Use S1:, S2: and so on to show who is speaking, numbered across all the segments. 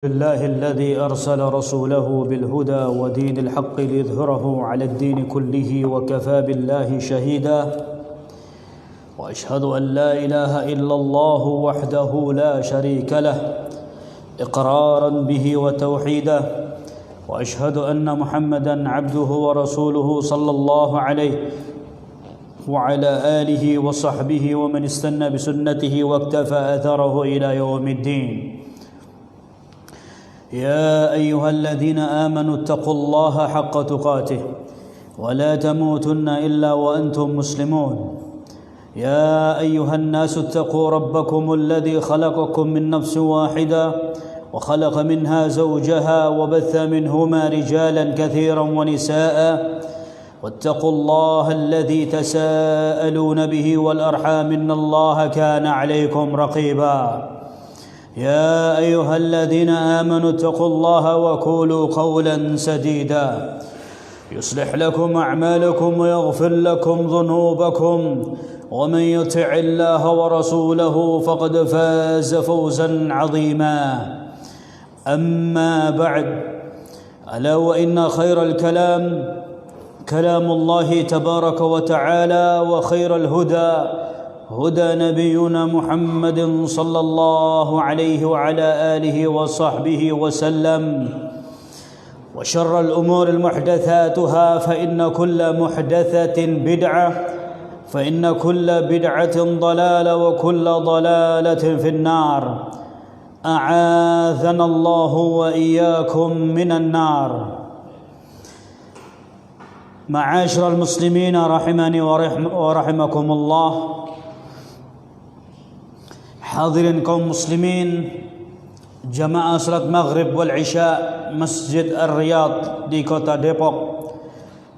S1: لله الذي أرسل رسوله بالهدى ودين الحق ليظهره على الدين كله وكفى بالله شهيدا وأشهد أن لا إله إلا الله وحده لا شريك له إقرارا به وتوحيدا وأشهد أن محمدا عبده ورسوله صلى الله عليه وعلى آله وصحبه ومن استنى بسنته واكتفى أثره إلى يوم الدين. يا أيها الذين آمنوا اتقوا الله حق تقاته ولا تموتن إلا وأنتم مسلمون. يا أيها الناس اتقوا ربكم الذي خلقكم من نفس واحدة وخلق منها زوجها وبث منهما رجالا كثيرا ونساء واتقوا الله الذي تساءلون به والأرحام إن الله كان عليكم رقيبا. يا أيها الذين آمنوا اتقوا الله وقولوا قولا سديدا يصلح لكم أعمالكم ويغفر لكم ذنوبكم ومن يطع الله ورسوله فقد فاز فوزا عظيما. أما بعد، ألا وإن خير الكلام كلام الله تبارك وتعالى وخير الهدى هدى نبينا محمد صلى الله عليه وعلى آله وصحبه وسلم، وشر الأمور محدثاتها فإن كل محدثة بدعة فإن كل بدعة ضلالة وكل ضلالة في النار. أعاذنا الله وإياكم من النار. معاشر المسلمين رحمني ورحمكم الله. Hadirin kaum muslimin, jamaah salat maghrib wal isya Masjid Ar-Riyadh di kota Depok,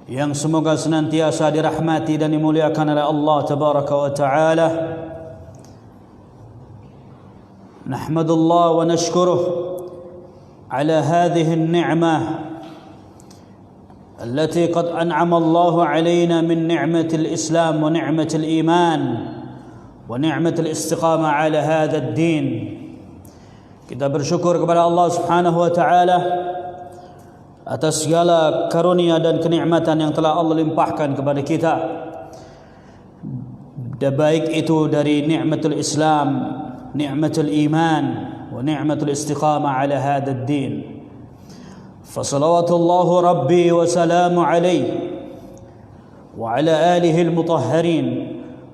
S1: yang semoga senantiasa dirahmati dan dimuliakan oleh Allah tabaraka wa taala. Nahmadullah wa nashkuruh ala hadhihi an-ni'mah التي قد أنعم الله علينا من نعمة الإسلام ونعمة الإيمان ونعمة الاستقامة على هذا الدين. Kita bersyukur kepada Allah Subhanahu wa taala atas segala karunia dan kenikmatan yang telah Allah limpahkan kepada kita, baik itu dari nikmatul Islam, nikmatul iman, wa nikmatul istiqamah ala hadha ad-din. Fasalawatullahu rabbi wa salamu alayhi wa ala alihi al-mutahharin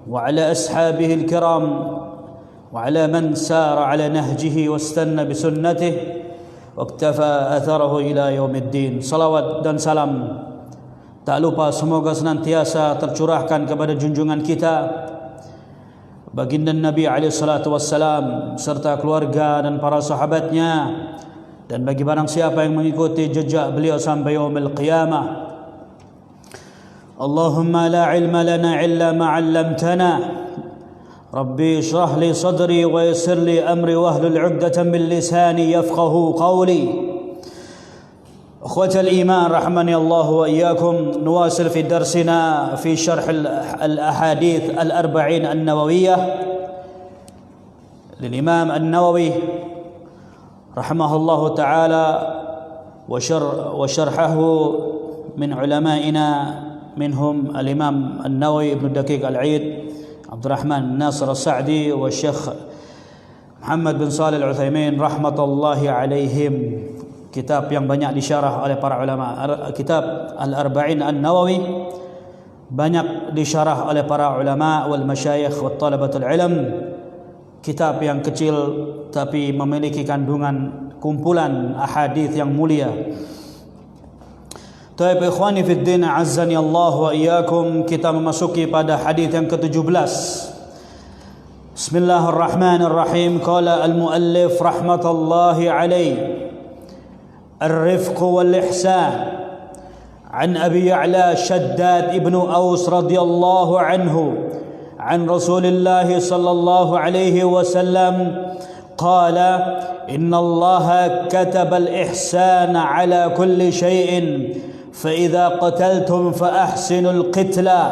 S1: وعلى أصحابه الكرام وعلى من سار على نهجه واستنى بسنته واكتفى أثره إلى يوم الدين. Salawat dan salam tak lupa semoga senantiasa tercurahkan kepada junjungan kita baginda Nabi alaihi salatu wassalam serta keluarga dan para sahabatnya, dan bagi barang siapa yang mengikuti jejak beliau sampai yaumil qiyamah. اللهم لا علم لنا إلا ما علمتنا ربي اشرح لي صدري ويسر لي أمري واحلل عقدة من لساني يفقه قولي. أخوة الإيمان رحمني الله وإياكم، نواصل في درسنا في شرح الأحاديث الأربعين النووية للإمام النووي رحمه الله تعالى، وشرحه من علمائنا منهم الإمام النووي ابن دقيق العيد، عبد الرحمن ناصر السعدي، والشيخ محمد بن صالح العثيمين رحمة الله عليهم. Kitab yang banyak disyarah oleh para ulama. Kitab Al-Arba'in An-Nawawi banyak disyarah oleh para ulama wal masyayikh wa talabatul ilm. Kitab yang kecil tapi memiliki kandungan kumpulan ahadits yang mulia. Taib ikhwani fid din, azzani Allah wa iyyakum. Kita memasuki pada hadis yang ke-17. Bismillahirrahmanirrahim. Qala al-muallif rahmatullahi alayhi, الرفق والإحسان. عن أبي يعلى شداد ابن أوس رضي الله عنه عن رسول الله صلى الله عليه وسلم قال إن الله كتب الإحسان على كل شيء، فإذا قتلتم فأحسنوا القتلى،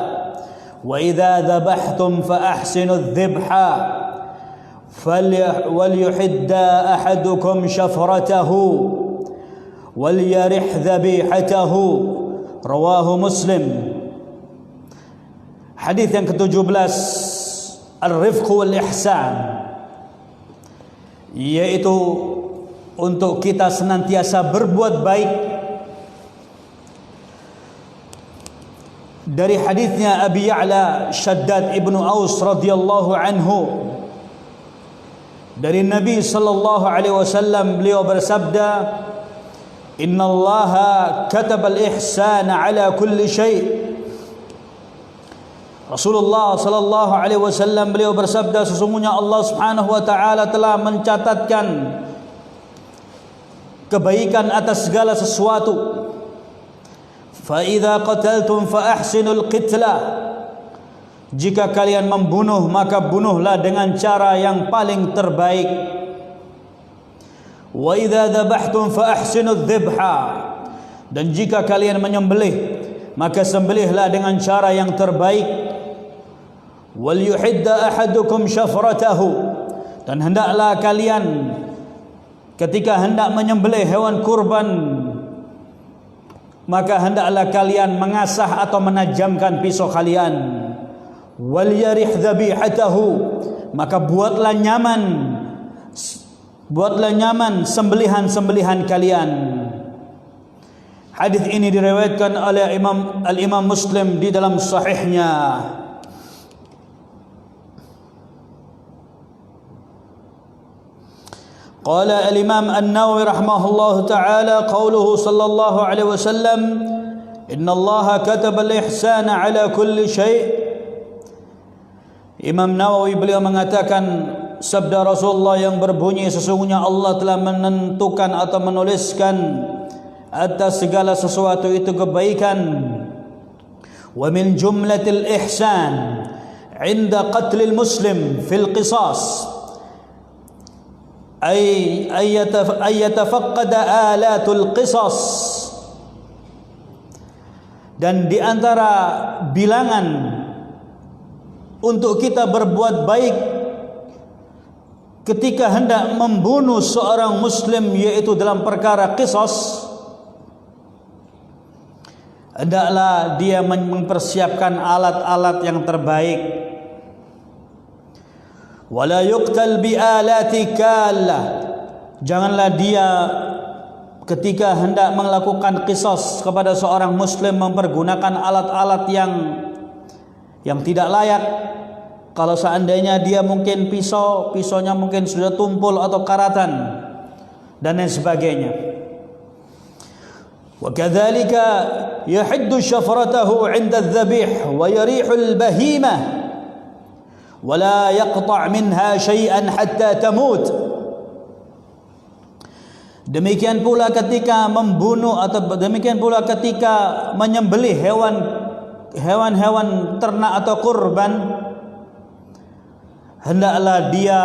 S1: وإذا ذبحتم فأحسنوا الذبح، وَلْيُحِدَّ أَحَدُكُمْ شَفْرَتَهُ وَلْيَرِحْ ذَبِيحَتَهُ. Rawahu Muslim. Hadis yang ke-17, Al-Rifq wal-Ihsan, yaitu untuk kita senantiasa berbuat baik. Dari hadisnya Abi Ya'la Shaddad ibnu Aus radhiyallahu anhu, dari Nabi sallallahu alaihi wasallam, beliau bersabda, "Innallaha katabal ihsana ala kulli syai'." Rasulullah sallallahu alaihi wasallam beliau bersabda, sesungguhnya Allah Subhanahu wa taala telah mencatatkan kebaikan atas segala sesuatu. Fa idza qataltum fa ahsinul qitla. Jika kalian membunuh, maka bunuhlah dengan cara yang paling terbaik. Wa idza dzabhtum fa ahsinudz dzibha. Dan jika kalian menyembelih, maka sembelihlah dengan cara yang terbaik. Wal yuhidda ahadukum syafratahu. Dan hendaklah kalian ketika hendak menyembelih hewan kurban, maka hendaklah kalian mengasah atau menajamkan pisau kalian. Wal yarih dzabihatahu. Maka buatlah nyaman sembelihan-sembelihan kalian. Hadis ini diriwayatkan oleh Al-Imam Muslim di dalam sahihnya. قال الإمام النووي رحمه الله تعالى قوله صلى الله عليه وسلم إن الله كتب الإحسان على كل شيء. Imam Nawawi beliau mengatakan sabda Rasulullah yang berbunyi, sesungguhnya Allah telah menentukan atau menuliskan atas segala sesuatu itu kebaikan. Wa min jumlatil ihsan 'inda qatlil muslim fil qisas ay yatafaqqada alatul qisas. Dan di antara bilangan untuk kita berbuat baik ketika hendak membunuh seorang muslim, yaitu dalam perkara qisas, hendaklah dia mempersiapkan alat-alat yang terbaik. Wala yuqtal bi alati kallah. Janganlah dia ketika hendak melakukan qisas kepada seorang muslim mempergunakan alat-alat yang tidak layak. Kalau seandainya dia mungkin pisaunya mungkin sudah tumpul atau karatan dan lain sebagainya. Wa kadzalika yahiddu syafratahu 'inda adh-dhabih wa yarihu al-bahimah wala yaqta' minha syai'an hatta tamut. Demikian pula ketika membunuh atau demikian pula ketika menyembelih hewan-hewan ternak atau kurban, hendaklah dia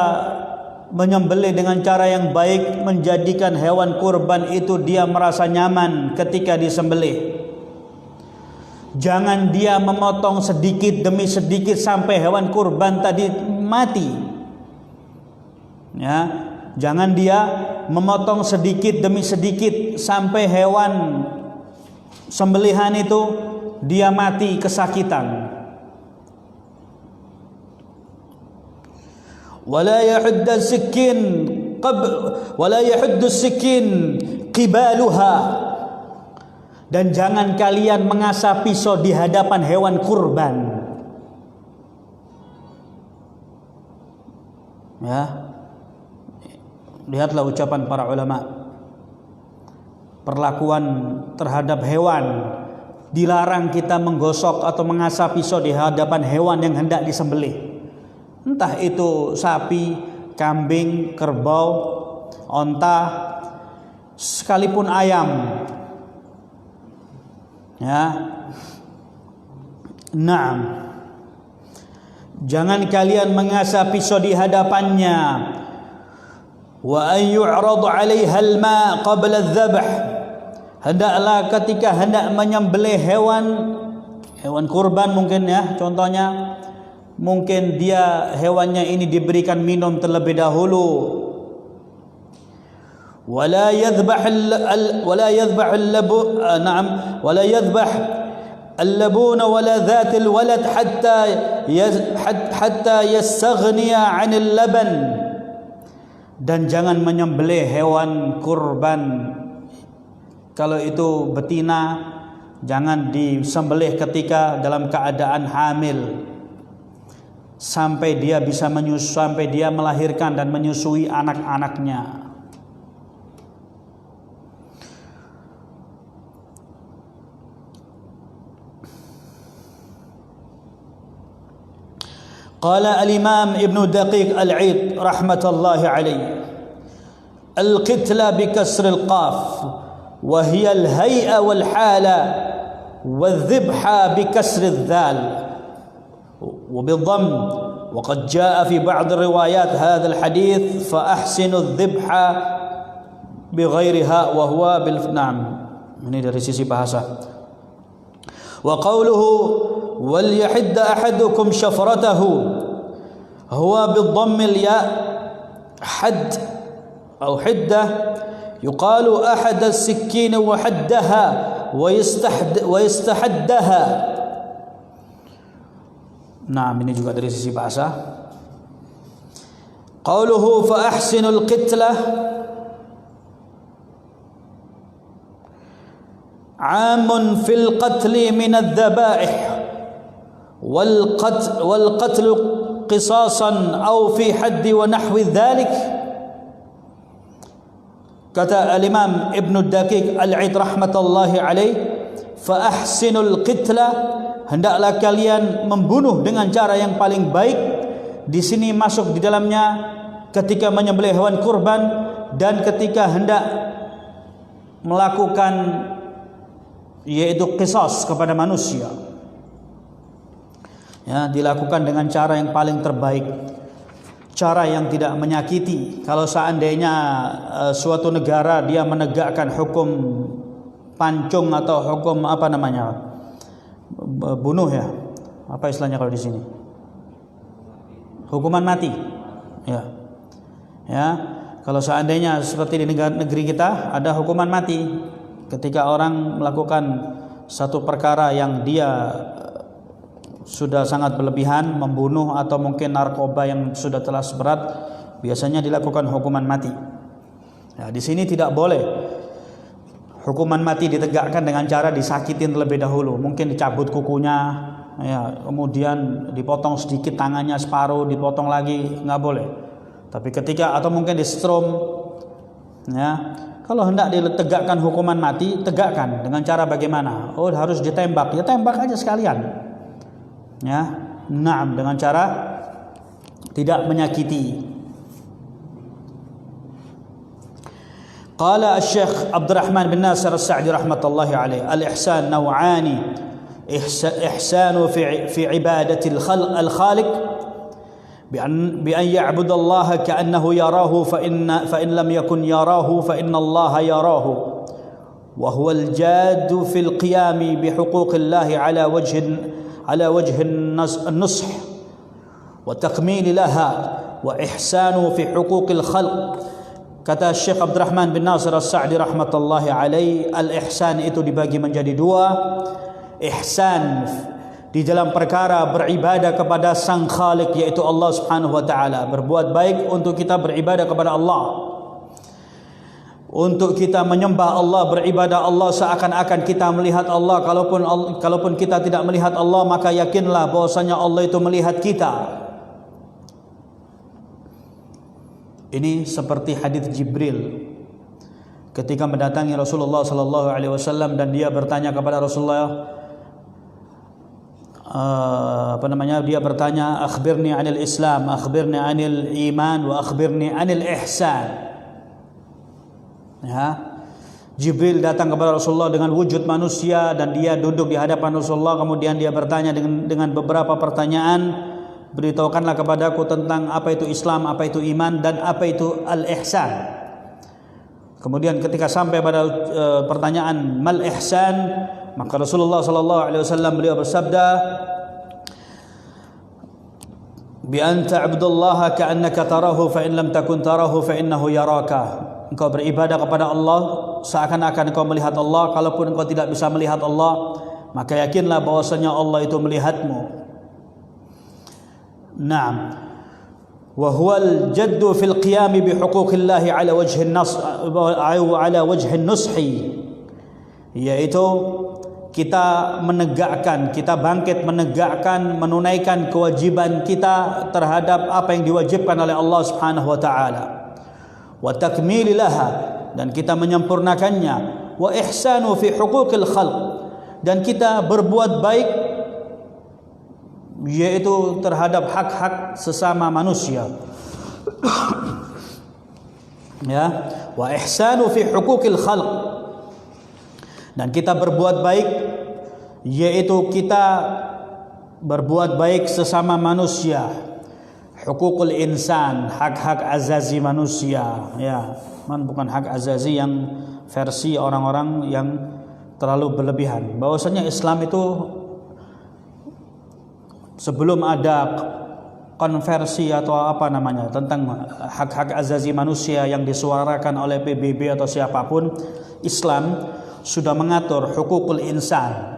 S1: menyembelih dengan cara yang baik, menjadikan hewan kurban itu dia merasa nyaman ketika disembelih. Jangan dia memotong sedikit demi sedikit sampai hewan kurban tadi mati. Ya, jangan dia memotong sedikit demi sedikit sampai hewan sembelihan itu dia mati kesakitan. Wala yahuddu as-sikin qibaluha. Dan jangan kalian mengasah pisau di hadapan hewan kurban. Ya, lihatlah ucapan para ulama. Perlakuan terhadap hewan, dilarang kita menggosok atau mengasah pisau di hadapan hewan yang hendak disembelih. Entah itu sapi, kambing, kerbau, onta, sekalipun ayam. Ya, Naam. Jangan kalian mengasah pisau di hadapannya. Wa an yu'rad 'alaiha al-ma' qabla adh-dhabh. Hendaklah ketika hendak menyembelih hewan kurban mungkin ya, contohnya mungkin dia hewannya ini diberikan minum terlebih dahulu. ولا يذبح اللبون ولا ذات الولد حتى يستغني عن اللبن. Dan jangan menyembelih hewan kurban kalau itu betina, jangan disembelih ketika dalam keadaan hamil sampai dia bisa sampai dia melahirkan dan menyusui anak-anaknya. قال الإمام ابن دقيق العيد رحمة الله عليه: القتلى بكسر القاف وهي الهيئة والحالة، والذبحة بكسر الذال وبالضم. وقد جاء في بعض الروايات هذا الحديث فأحسنوا الذبحة بغيرها وهو نعم. Ini dari sisi bahasa. وقوله وليحد أحدكم شفرته هو بالضم الياء حد أو حدة، يقال أحد السكين وحدها ويستحدها. Nah, ini juga dari sisi bahasa. Qauluhu fa ahsinul qitlah amun fil qatli min adh-dhabaih wal qatl qisasan aw fi hadd wa nahwi dhalik. Kata al-Imam Ibn Daqiq al-Aid rahmatullahi alaih, fa ahsinul qitla, hendaklah kalian membunuh dengan cara yang paling baik. Di sini masuk di dalamnya ketika menyembelih hewan kurban dan ketika hendak melakukan yaitu qisas kepada manusia, ya, dilakukan dengan cara yang paling terbaik, cara yang tidak menyakiti. Kalau seandainya suatu negara dia menegakkan hukum pancung atau hukum apa namanya, bunuh, ya, apa istilahnya kalau di sini, hukuman mati, ya, ya. Kalau seandainya seperti di negeri kita ada hukuman mati ketika orang melakukan satu perkara yang dia sudah sangat berlebihan, membunuh atau mungkin narkoba yang sudah telah seberat, biasanya dilakukan hukuman mati. Nah, di sini tidak boleh hukuman mati ditegakkan dengan cara disakitin terlebih dahulu, mungkin dicabut kukunya, ya, kemudian dipotong sedikit tangannya separuh, dipotong lagi, nggak boleh. Tapi ketika atau mungkin di strom, ya, kalau hendak ditegakkan hukuman mati, tegakkan dengan cara bagaimana? Oh, harus ditembak, ya tembak aja sekalian, ya, naam, dengan cara tidak menyakiti. Qala Asy-Syaikh Abdurrahman bin Nasir As-Sa'di rahmatullahi alaihi, al-ihsan naw'ani, ihsanu fi ibadati al-khaliq بأن يعبد الله كأنه يراه فإن لم يكن يراه فإن الله يراه، وهو الجاد في القيام بحقوق الله على وجه النصح وتكميل لها وإحسان في حقوق الخلق. Kata Syekh Abdurrahman bin Nasir As-Sa'di rahmatullahi alaih, al-ihsan itu dibagi menjadi dua. Ihsan di dalam perkara beribadah kepada Sang Khalik, yaitu Allah Subhanahu wa taala, berbuat baik untuk kita beribadah kepada Allah, untuk kita menyembah Allah, beribadah Allah seakan-akan kita melihat Allah. Kalaupun kita tidak melihat Allah, maka yakinlah bahwasanya Allah itu melihat kita. Ini seperti hadis Jibril ketika mendatangi Rasulullah sallallahu alaihi wasallam dan dia bertanya kepada Rasulullah, dia bertanya, akhbirni anil Islam, akhbirni anil iman, wa akhbirni anil ihsan. Ya, Jibril datang kepada Rasulullah dengan wujud manusia dan dia duduk di hadapan Rasulullah, kemudian dia bertanya dengan beberapa pertanyaan, beritahukanlah kepadaku tentang apa itu Islam, apa itu iman, dan apa itu al-ihsan. Kemudian ketika sampai pada pertanyaan mal ihsan, maka Rasulullah sallallahu alaihi wasallam beliau bersabda, bi an ta'budallaha ka'annaka tarahu fa in lam takun tarahu fa innahu yaraka. Engkau beribadah kepada Allah seakan-akan engkau melihat Allah. Kalaupun engkau tidak bisa melihat Allah, maka yakinlah bahwasanya Allah itu melihatmu. Naam. Wa huwa al-jaddu fil qiyam bi huquqillahi ala wajhi an-nas ala wajhi an-nushi, yaitu kita menegakkan, kita bangkit menegakkan, menunaikan kewajiban kita terhadap apa yang diwajibkan oleh Allah Subhanahu wa taala. Wa takmili laha, dan kita menyempurnakannya. Wa ihsanu fi huquqil khalq, dan kita berbuat baik yaitu terhadap hak-hak sesama manusia. Ya, wa ihsanu fi huquqil khalq, dan kita berbuat baik yaitu kita berbuat baik sesama manusia. Hukukul insan, hak-hak azazi manusia, ya, bukan hak azazi yang versi orang-orang yang terlalu berlebihan. Bahwasanya Islam itu sebelum ada konversi atau apa namanya tentang hak-hak azazi manusia yang disuarakan oleh PBB atau siapapun, Islam sudah mengatur hukukul insan.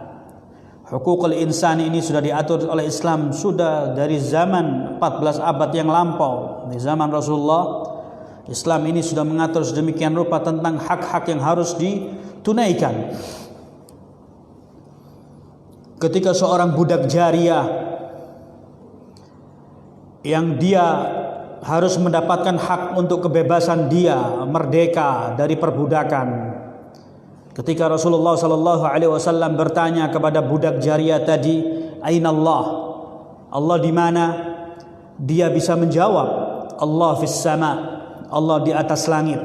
S1: Hukukul insan ini sudah diatur oleh Islam sudah dari zaman 14 abad yang lampau. Di zaman Rasulullah, Islam ini sudah mengatur sedemikian rupa tentang hak-hak yang harus ditunaikan. Ketika seorang budak jariyah yang dia harus mendapatkan hak untuk kebebasan dia, merdeka dari perbudakan. Ketika Rasulullah sallallahu alaihi wasallam bertanya kepada budak jariyah tadi, "Aina Allah?" Allah di mana? Dia bisa menjawab, "Allah fis sama." Allah di atas langit.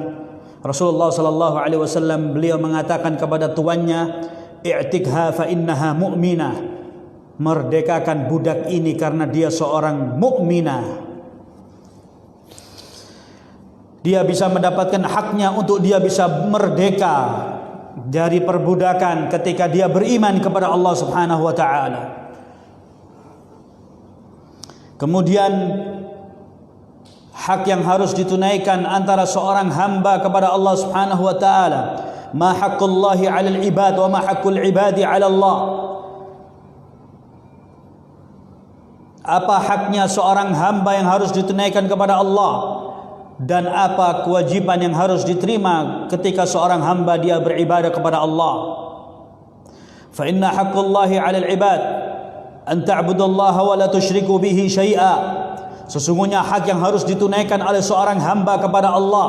S1: Rasulullah sallallahu alaihi wasallam beliau mengatakan kepada tuannya, "I'tikha fa innaha mu'minah." Merdekakan budak ini karena dia seorang mukminah. Dia bisa mendapatkan haknya untuk dia bisa merdeka dari perbudakan ketika dia beriman kepada Allah Subhanahu wa taala. Kemudian hak yang harus ditunaikan antara seorang hamba kepada Allah Subhanahu wa taala. Ma haqqullahi 'alal ibad wa ma haqqul ibadi 'ala Allah. Apa haknya seorang hamba yang harus ditunaikan kepada Allah, dan apa kewajiban yang harus diterima ketika seorang hamba dia beribadah kepada Allah. Fa inna haqqallahi 'alal ibad an ta'budallaha wa la tusyriku bihi syai'a. Sesungguhnya hak yang harus ditunaikan oleh seorang hamba kepada Allah,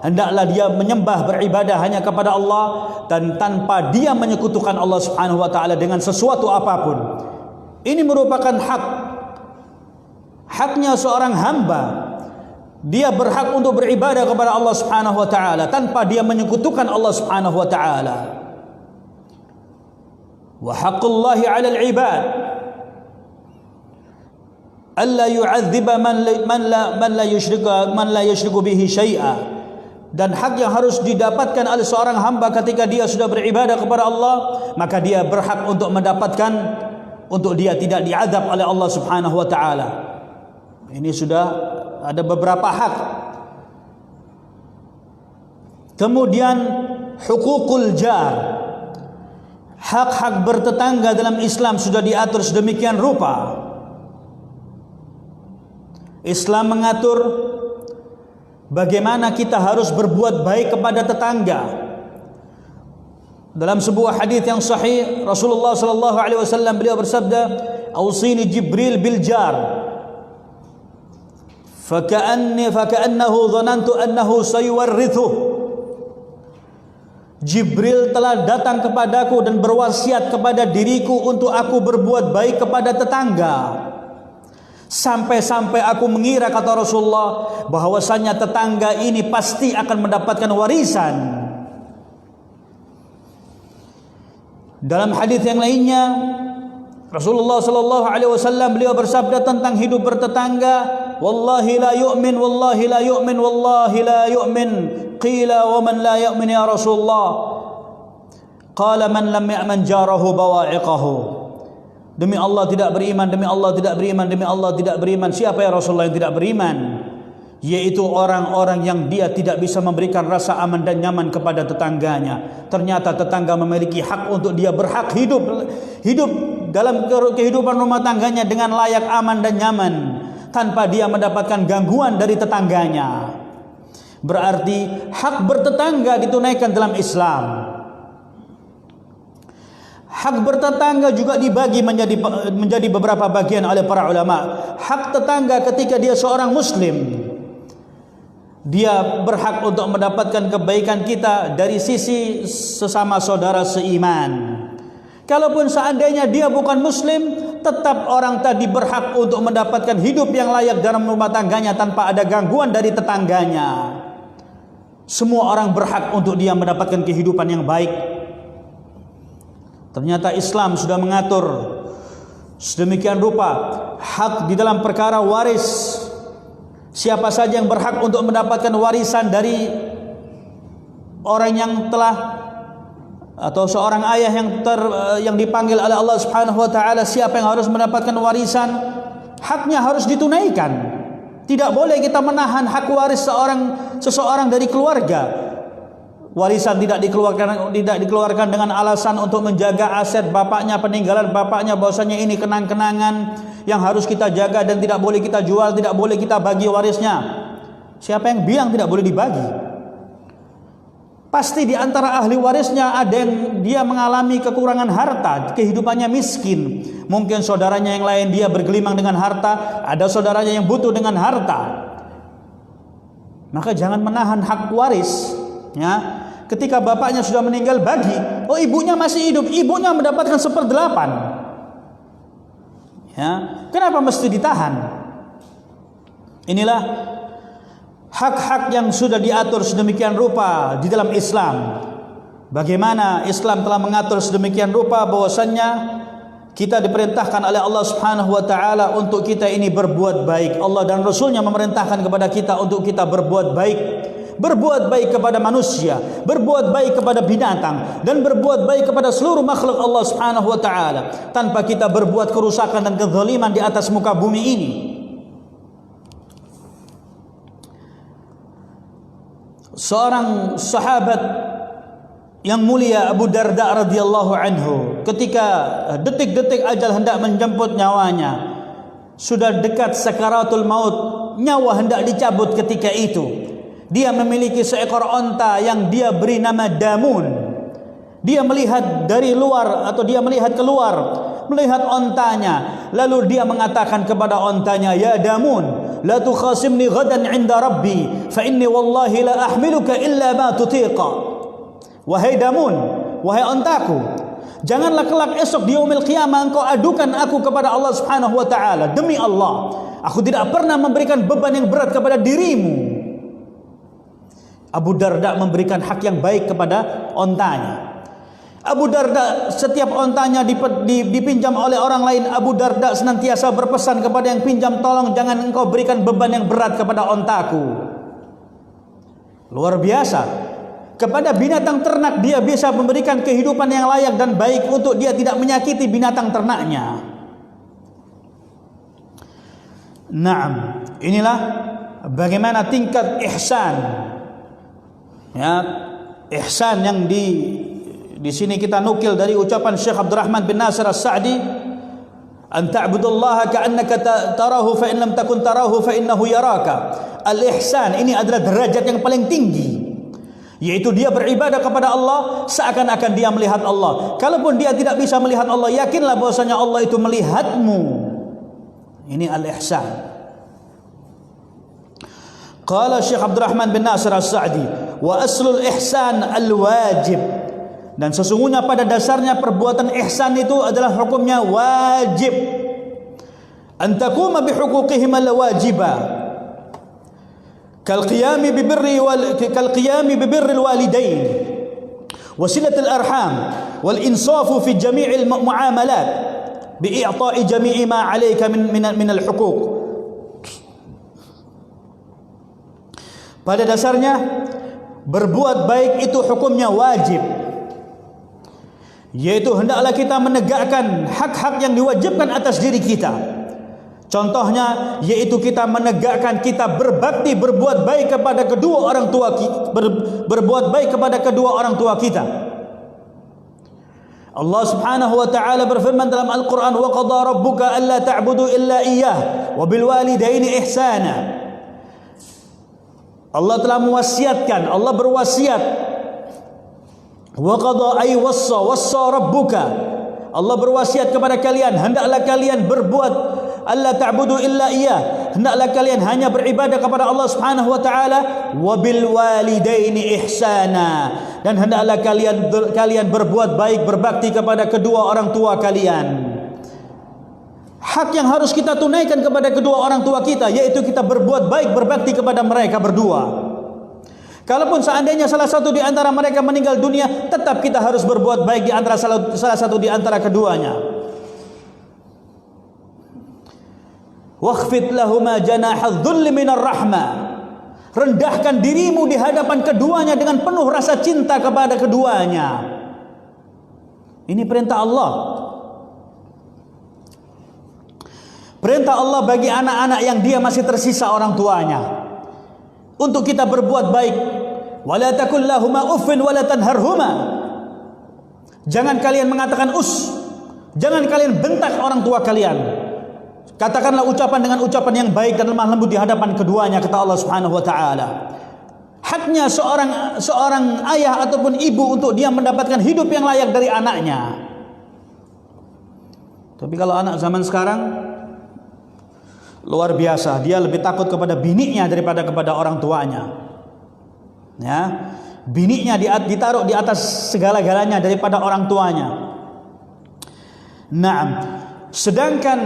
S1: hendaklah dia menyembah beribadah hanya kepada Allah dan tanpa dia menyekutukan Allah Subhanahu wa taala dengan sesuatu apapun. Ini merupakan haknya seorang hamba. Dia berhak untuk beribadah kepada Allah Subhanahu wa taala tanpa dia menyekutukan Allah Subhanahu wa taala. Wa haqqullahi 'alal 'ibad alla yu'adziba man la yusyriku bihi syai'a. Dan hak yang harus didapatkan oleh seorang hamba ketika dia sudah beribadah kepada Allah, maka dia berhak untuk mendapatkan, untuk dia tidak diazab oleh Allah Subhanahu wa taala. Ini sudah ada beberapa hak. Kemudian hukukul jar, hak-hak bertetangga dalam Islam sudah diatur sedemikian rupa. Islam mengatur bagaimana kita harus berbuat baik kepada tetangga. Dalam sebuah hadis yang sahih, Rasulullah sallallahu alaihi wasallam beliau bersabda, "Ausini Jibril bil jar." Faka'annahu dhanantu annahu sayuwarrithuh. Jibril telah datang kepadaku dan berwasiat kepada diriku untuk aku berbuat baik kepada tetangga. Sampai-sampai aku mengira, kata Rasulullah, bahwasanya tetangga ini pasti akan mendapatkan warisan. Dalam hadis yang lainnya, Rasulullah sallallahu alaihi wasallam beliau bersabda tentang hidup bertetangga, "Wallahi la yu'min, wallahi la yu'min, wallahi la yu'min." Qila wa man la yu'min ya Rasulullah? Qala man lam ya'man jarahu bawa'iqahu. Demi Allah tidak beriman, demi Allah tidak beriman, demi Allah tidak beriman. Siapa ya Rasulullah yang tidak beriman? Yaitu orang-orang yang dia tidak bisa memberikan rasa aman dan nyaman kepada tetangganya. Ternyata tetangga memiliki hak untuk dia berhak hidup dalam kehidupan rumah tangganya dengan layak, aman dan nyaman, tanpa dia mendapatkan gangguan dari tetangganya. Berarti hak bertetangga ditunaikan dalam Islam. Hak bertetangga juga dibagi menjadi beberapa bagian oleh para ulama. Hak tetangga ketika dia seorang muslim, dia berhak untuk mendapatkan kebaikan kita dari sisi sesama saudara seiman. Kalaupun seandainya dia bukan muslim, tetap orang tadi berhak untuk mendapatkan hidup yang layak dalam rumah tangganya tanpa ada gangguan dari tetangganya. Semua orang berhak untuk dia mendapatkan kehidupan yang baik. Ternyata Islam sudah mengatur sedemikian rupa hak di dalam perkara waris. Siapa saja yang berhak untuk mendapatkan warisan dari orang yang telah, atau seorang ayah yang dipanggil oleh Allah Subhanahu wa taala, siapa yang harus mendapatkan warisan, haknya harus ditunaikan. Tidak boleh kita menahan hak waris seseorang dari keluarga. Warisan tidak dikeluarkan dengan alasan untuk menjaga aset bapaknya, peninggalan bapaknya, bahwasanya ini kenang-kenangan yang harus kita jaga dan tidak boleh kita jual, tidak boleh kita bagi warisnya. Siapa yang bilang tidak boleh dibagi? Pasti di antara ahli warisnya ada yang dia mengalami kekurangan harta, kehidupannya miskin. Mungkin saudaranya yang lain dia bergelimang dengan harta, ada saudaranya yang butuh dengan harta. Maka jangan menahan hak waris, ya. Ketika bapaknya sudah meninggal, bagi. Oh, ibunya masih hidup, ibunya mendapatkan 1/8. Ya, kenapa mesti ditahan? Inilah hak-hak yang sudah diatur sedemikian rupa di dalam Islam. Bagaimana Islam telah mengatur sedemikian rupa bahwasannya kita diperintahkan oleh Allah Subhanahu wa taala untuk kita ini berbuat baik. Allah dan Rasulnya memerintahkan kepada kita untuk kita berbuat baik. Berbuat baik kepada manusia, berbuat baik kepada binatang, dan berbuat baik kepada seluruh makhluk Allah Subhanahu wa taala, tanpa kita berbuat kerusakan dan kezaliman di atas muka bumi ini. Seorang sahabat yang mulia, Abu Darda radhiyallahu anhu, ketika detik-detik ajal hendak menjemput nyawanya, sudah dekat sakaratul maut, nyawa hendak dicabut ketika itu, dia memiliki seekor onta yang dia beri nama Damun. Dia melihat dari luar, atau dia melihat keluar, melihat ontanya. Lalu dia mengatakan kepada ontanya, "Ya Damun, la tukhasimni ghadan 'inda Rabbi, fa inni wallahi la ahmiluka illa ma tutiqa." Wahai Damun, wahai ontaku, janganlah kelak esok di yaumil qiyamah engkau adukan aku kepada Allah Subhanahu wa taala. Demi Allah, aku tidak pernah memberikan beban yang berat kepada dirimu. Abu Darda memberikan hak yang baik kepada ontanya. Abu Darda, setiap ontanya dipinjam oleh orang lain, Abu Darda senantiasa berpesan kepada yang pinjam, tolong jangan engkau berikan beban yang berat kepada ontaku. Luar biasa. Kepada binatang ternak dia bisa memberikan kehidupan yang layak dan baik untuk dia tidak menyakiti binatang ternaknya. Naam, inilah bagaimana tingkat ihsan. Ya, ihsan yang di sini kita nukil dari ucapan Syekh Abdurrahman bin Nasir As-Sa'di, an ta'budullaha ka'annaka tarahu fa in lam takun tarahu fa innahu yaraka. Al-ihsan ini adalah derajat yang paling tinggi, yaitu dia beribadah kepada Allah seakan-akan dia melihat Allah. Kalaupun dia tidak bisa melihat Allah, yakinlah bahwasanya Allah itu melihatmu. Ini al-ihsan. Qala Syekh Abdurrahman bin Nasir As-Sa'di, wa aslul ihsan al-wajib. Dan sesungguhnya pada dasarnya perbuatan ihsan itu adalah hukumnya wajib. An taquma bi huquqihim al-wajiba. Kal qiyami bi birri al-walidain wa silatil arham wal insafu fi jami'il muamalat bi i'ta'i jami'i ma 'alayka min al-huquq. Pada dasarnya berbuat baik itu hukumnya wajib. yaitu hendaklah kita menegakkan hak-hak yang diwajibkan atas diri kita. Contohnya yaitu kita menegakkan, kita berbakti, berbuat baik kepada kedua orang tua kita, berbuat baik kepada kedua orang tua kita. Allah Subhanahu wa taala berfirman dalam Al-Qur'an, "Wa qada rabbuka alla ta'budu illa iyyah wa bil walidaini ihsana." Allah telah mewasiatkan, Allah berwasiat. Wa qada ay wassa rabbuka. Allah berwasiat kepada kalian, hendaklah kalian berbuat alla ta'budu illa iyyah, hendaklah kalian hanya beribadah kepada Allah Subhanahu wa taala, wa bil walidaini ihsana, dan hendaklah kalian berbuat baik, berbakti kepada kedua orang tua kalian. Hak yang harus kita tunaikan kepada kedua orang tua kita, yaitu kita berbuat baik, berbakti kepada mereka berdua. Kalaupun seandainya salah satu di antara mereka meninggal dunia, tetap kita harus berbuat baik di antara salah satu di antara keduanya. Wakhfid lahuma janahadh dhulli minar rahmah. Rendahkan dirimu di hadapan keduanya dengan penuh rasa cinta kepada keduanya. Ini perintah Allah. Perintah Allah bagi anak-anak yang dia masih tersisa orang tuanya, untuk kita berbuat baik. Wala takul lahuma uffin wala tanharhuma. Jangan kalian mengatakan jangan kalian bentak orang tua kalian. Katakanlah ucapan dengan ucapan yang baik dan lemah lembut di hadapan keduanya, kata Allah Subhanahu wa taala. Haknya seorang ayah ataupun ibu untuk dia mendapatkan hidup yang layak dari anaknya. Tapi kalau anak zaman sekarang luar biasa, dia lebih takut kepada bininya daripada kepada orang tuanya. Ya, bininya ditaruh di atas segala-galanya daripada orang tuanya. Naam. Sedangkan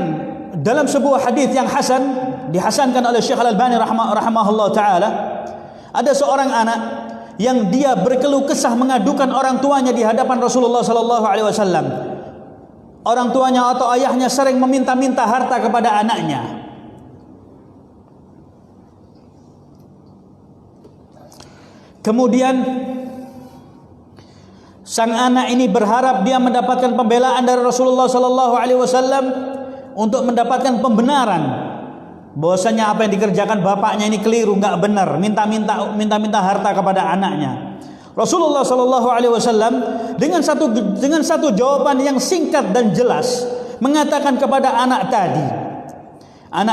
S1: dalam sebuah hadis yang hasan, dihasankan oleh Syekh Al-Albani rahimahullah taala, ada seorang anak yang dia berkeluh kesah mengadukan orang tuanya di hadapan Rasulullah sallallahu alaihi wasallam. Orang tuanya atau ayahnya sering meminta-minta harta kepada anaknya. Kemudian sang anak ini berharap dia mendapatkan pembelaan dari Rasulullah sallallahu alaihi wasallam untuk mendapatkan pembenaran bahwasanya apa yang dikerjakan bapaknya ini keliru, enggak benar, minta harta kepada anaknya. Rasulullah sallallahu alaihi wasallam dengan satu jawaban yang singkat dan jelas mengatakan kepada anak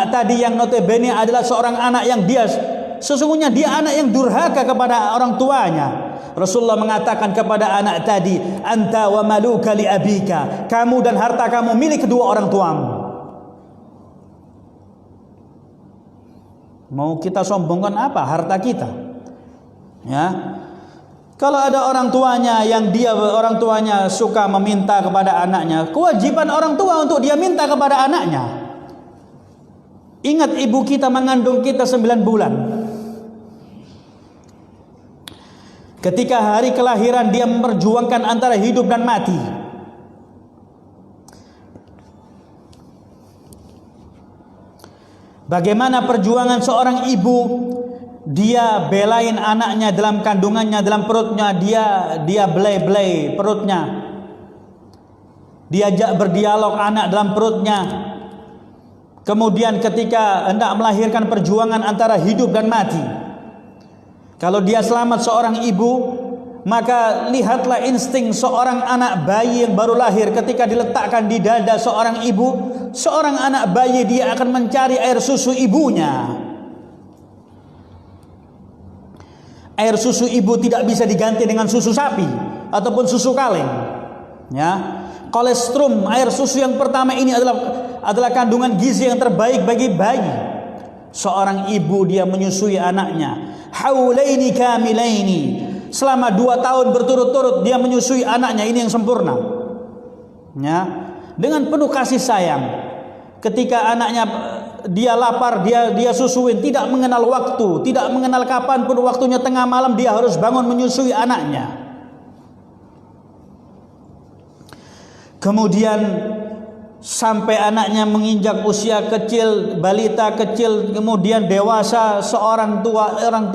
S1: tadi yang notabene adalah seorang anak yang sesungguhnya dia anak yang durhaka kepada orang tuanya. Rasulullah mengatakan kepada anak tadi, "Anta wa maluka li abika." Kamu dan harta kamu milik kedua orang tuamu. Mau kita sombongkan apa harta kita? Ya. Kalau ada orang tuanya yang orang tuanya suka meminta kepada anaknya, kewajiban orang tua untuk dia minta kepada anaknya. Ingat ibu kita mengandung kita 9 bulan. Ketika hari kelahiran dia memperjuangkan antara hidup dan mati. Bagaimana perjuangan seorang ibu, dia belain anaknya dalam kandungannya, dalam perutnya, dia belai perutnya. Diajak berdialog anak dalam perutnya. Kemudian ketika hendak melahirkan, perjuangan antara hidup dan mati. Kalau dia selamat seorang ibu, maka lihatlah insting seorang anak bayi yang baru lahir ketika diletakkan di dada seorang ibu. Seorang anak bayi dia akan mencari air susu ibunya. Air susu ibu tidak bisa diganti dengan susu sapi ataupun susu kaleng. Ya, kolestrum, air susu yang pertama ini adalah kandungan gizi yang terbaik bagi bayi. Seorang ibu dia menyusui anaknya haulaini kamilaini, selama 2 tahun berturut-turut dia menyusui anaknya, ini yang sempurna. Ya, dengan penuh kasih sayang. Ketika anaknya dia lapar, dia susuin, tidak mengenal waktu, tidak mengenal kapan pun waktunya, tengah malam dia harus bangun menyusui anaknya. Kemudian sampai anaknya menginjak usia kecil, balita kecil, kemudian dewasa, orang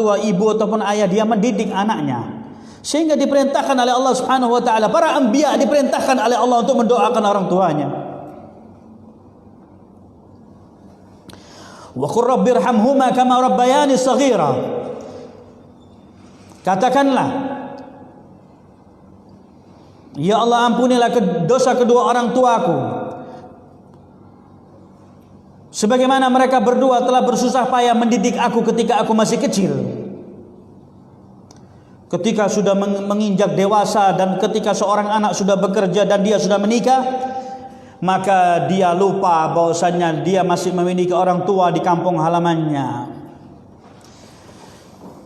S1: tua ibu ataupun ayah dia mendidik anaknya. Sehingga diperintahkan oleh Allah Subhanahu wa taala, para anbiya diperintahkan oleh Allah untuk mendoakan orang tuanya. Wa qur rabbirhamhuma kama rabbayani shaghira. Katakanlah, ya Allah, ampunilah dosa kedua orang tuaku sebagaimana mereka berdua telah bersusah payah mendidik aku ketika aku masih kecil. Ketika sudah menginjak dewasa dan ketika seorang anak sudah bekerja dan dia sudah menikah, maka dia lupa bahwasanya dia masih memiliki orang tua di kampung halamannya.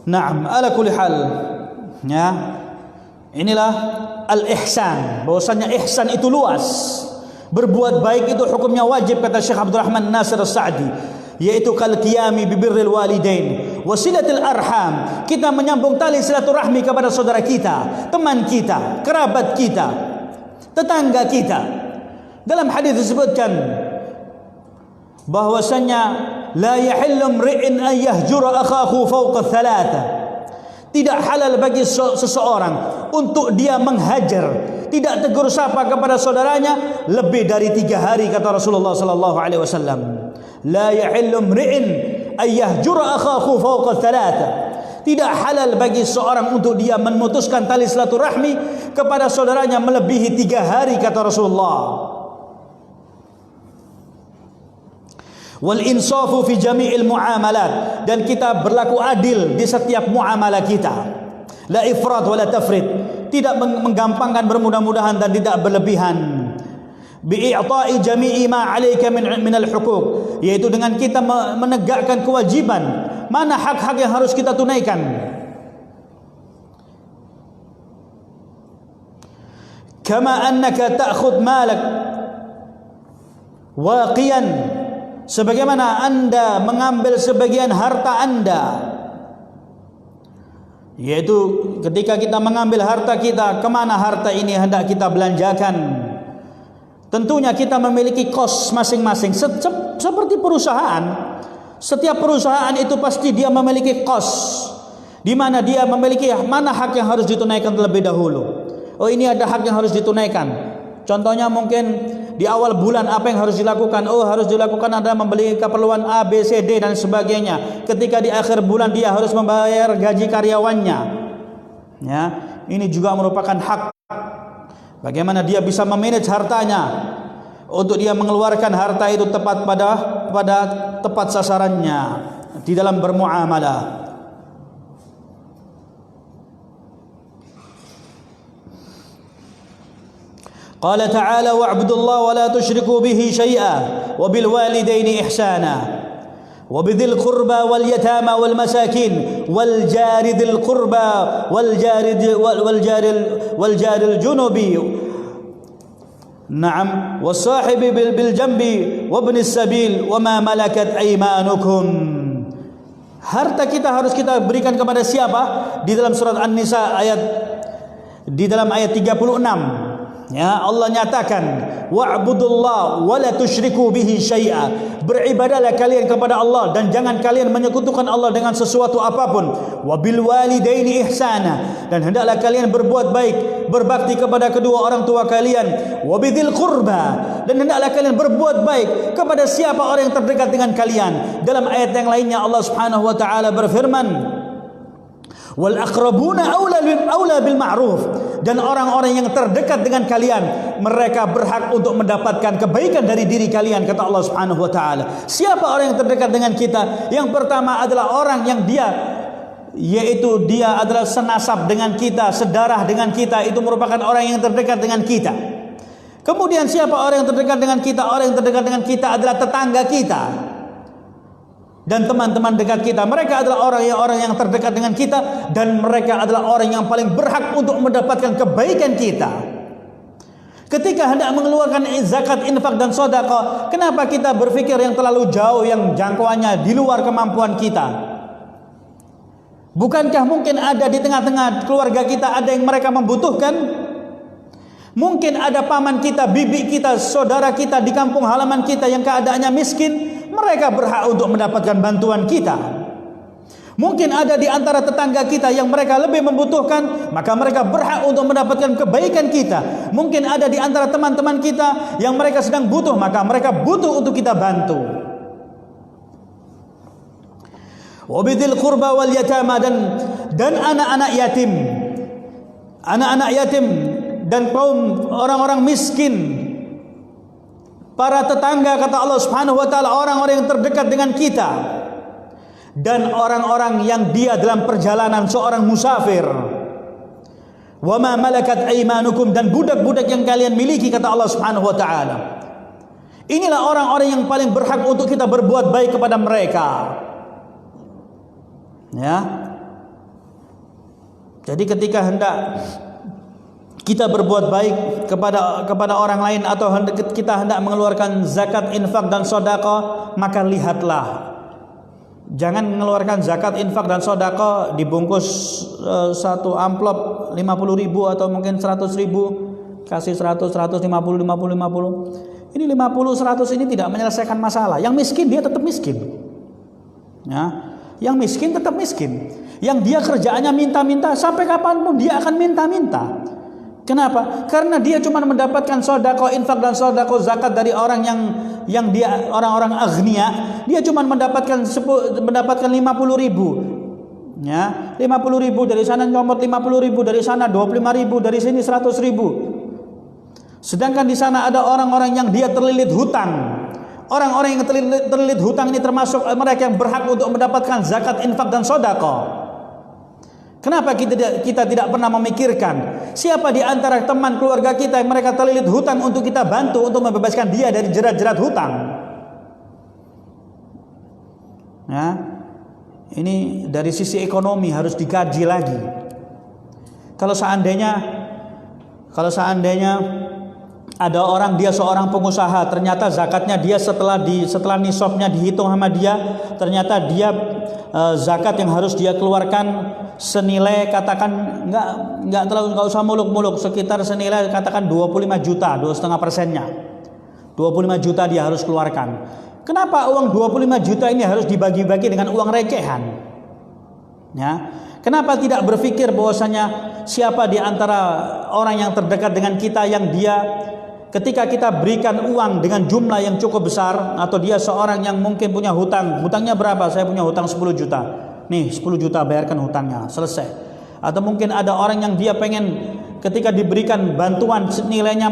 S1: Naam, ala kulli hal, ya. Inilah al-ihsan, bahwasanya ihsan itu luas. Berbuat baik itu hukumnya wajib, kata Syekh Abdul Rahman Nasir As-Sa'di, yaitu kal qiyami bi birril walidain, wasilatil arham. Kita menyambung tali silaturahmi kepada saudara kita, teman kita, kerabat kita, tetangga kita. Dalam hadis disebutkan bahwasanya la yahillu imri'in an yahjura akhahu fawqa thalatha. Tidak halal bagi seseorang untuk dia menghajar, tidak tegur sapa kepada saudaranya lebih dari 3 hari, kata Rasulullah sallallahu alaihi wasallam. La yahillu imri'in an yahjura akhahu fawqa thalatha. Tidak halal bagi seorang untuk dia memutuskan tali silaturahmi kepada saudaranya melebihi 3 hari, kata Rasulullah. Wal insafu fi jami'il muamalat, dan kita berlaku adil di setiap muamalah kita. La ifrat wa la tafrit, tidak menggampangkan bermudah-mudahan dan tidak berlebihan. Bi i'ta'i jami'i ma 'alaika min al-huquq, yaitu dengan kita menegakkan kewajiban, mana hak-hak yang harus kita tunaikan. Kama annaka ta'khudh malak waqiyan, sebagaimana Anda mengambil sebagian harta Anda, yaitu ketika kita mengambil harta kita, kemana harta ini hendak kita belanjakan. Tentunya kita memiliki kos masing-masing, seperti perusahaan. Setiap perusahaan itu pasti dia memiliki kos, di mana dia memiliki mana hak yang harus ditunaikan terlebih dahulu. Oh, ini ada hak yang harus ditunaikan. Contohnya mungkin di awal bulan apa yang harus dilakukan? Oh, harus dilakukan adalah membeli keperluan A, B, C, D dan sebagainya. Ketika di akhir bulan dia harus membayar gaji karyawannya. Ya, ini juga merupakan hak. Bagaimana dia bisa memanage hartanya untuk dia mengeluarkan harta itu tepat pada tepat sasarannya di dalam bermuamalah. Qala ta'ala wa'budullaha wa la tusyriku bihi syai'a wa bil walidaini ihsana wa bidzil qurba wal yatama wal masakin wal jari dzil qurba wal jaril junubi, na'am, wasahibi bil jambi wa ibnis sabil wa ma malakat aymanukum. Harta kita harus kita berikan kepada siapa? Di dalam surat An-Nisa di dalam ayat 36. Ya, Allah nyatakan wa'budullah wa la tusyriku bihi syai'a. Beribadahlah kalian kepada Allah dan jangan kalian menyekutukan Allah dengan sesuatu apapun. Wa bil walidaini ihsana, dan hendaklah kalian berbuat baik, berbakti kepada kedua orang tua kalian. Wa bidzil qurba, dan hendaklah kalian berbuat baik kepada siapa orang yang terdekat dengan kalian. Dalam ayat yang lainnya Allah Subhanahu wa taala berfirman, wal aqrabuna aula bil ma'ruf, dan orang-orang yang terdekat dengan kalian mereka berhak untuk mendapatkan kebaikan dari diri kalian, kata Allah Subhanahu wa taala. Siapa orang yang terdekat dengan kita? Yang pertama adalah orang yang dia adalah senasab dengan kita, sedarah dengan kita, itu merupakan orang yang terdekat dengan kita. Kemudian siapa orang yang terdekat dengan kita? Orang yang terdekat dengan kita adalah tetangga kita dan teman-teman dekat kita. Mereka adalah orang yang terdekat dengan kita, dan mereka adalah orang yang paling berhak untuk mendapatkan kebaikan kita. Ketika hendak mengeluarkan zakat, infak dan sedekah, kenapa kita berpikir yang terlalu jauh, yang jangkauannya di luar kemampuan kita? Bukankah mungkin ada di tengah-tengah keluarga kita ada yang mereka membutuhkan? Mungkin ada paman kita, bibi kita, saudara kita di kampung halaman kita yang keadaannya miskin. Mereka berhak untuk mendapatkan bantuan kita. Mungkin ada di antara tetangga kita yang mereka lebih membutuhkan, maka mereka berhak untuk mendapatkan kebaikan kita. Mungkin ada di antara teman-teman kita yang mereka sedang butuh, maka mereka butuh untuk kita bantu. Wabidil qurba wal yatama, dan anak-anak yatim. Anak-anak yatim dan kaum orang-orang miskin. Para tetangga, kata Allah Subhanahu wa taala, orang-orang yang terdekat dengan kita. Dan orang-orang yang dia dalam perjalanan, seorang musafir. Wa ma malakat aymanukum, dan budak-budak yang kalian miliki, kata Allah Subhanahu wa taala. Inilah orang-orang yang paling berhak untuk kita berbuat baik kepada mereka. Ya. Jadi ketika hendak kita berbuat baik kepada orang lain, atau kita hendak mengeluarkan zakat, infak dan sedekah, maka lihatlah. Jangan mengeluarkan zakat, infak dan sedekah dibungkus satu amplop 50.000 atau mungkin 100.000, kasih 100, 150, 50, 50. Ini 50, 100 ini tidak menyelesaikan masalah. Yang miskin dia tetap miskin. Ya, yang miskin tetap miskin. Yang dia kerjaannya minta-minta, sampai kapanpun dia akan minta-minta. Kenapa? Karena dia cuma mendapatkan sedekah, infak dan sedekah, zakat dari orang yang dia orang-orang aghnia. Dia cuma mendapatkan 50.000. Ya, 50.000 dari sana, nyomot 50.000 dari sana, 25.000 dari sini, 100.000. Sedangkan di sana ada orang-orang yang dia terlilit hutang. Orang-orang yang terlilit hutang ini termasuk mereka yang berhak untuk mendapatkan zakat, infak dan sedekah. Kenapa kita tidak pernah memikirkan siapa di antara teman keluarga kita yang mereka terlilit hutang untuk kita bantu untuk membebaskan dia dari jerat-jerat hutang? Ya, ini dari sisi ekonomi harus dikaji lagi. Kalau seandainya ada orang, dia seorang pengusaha, ternyata zakatnya dia setelah nisabnya dihitung sama dia, ternyata dia zakat yang harus dia keluarkan senilai, katakan nggak usah muluk-muluk, sekitar senilai katakan 25 juta, 2,5%-nya 25 juta dia harus keluarkan. Kenapa uang 25 juta ini harus dibagi-bagi dengan uang recehan? Ya, kenapa tidak berpikir bahwasanya siapa di antara orang yang terdekat dengan kita yang dia ketika kita berikan uang dengan jumlah yang cukup besar, atau dia seorang yang mungkin punya hutangnya berapa? Saya punya hutang 10 juta. Nih 10 juta bayarkan hutangnya, selesai. Atau mungkin ada orang yang dia pengen ketika diberikan bantuan nilainya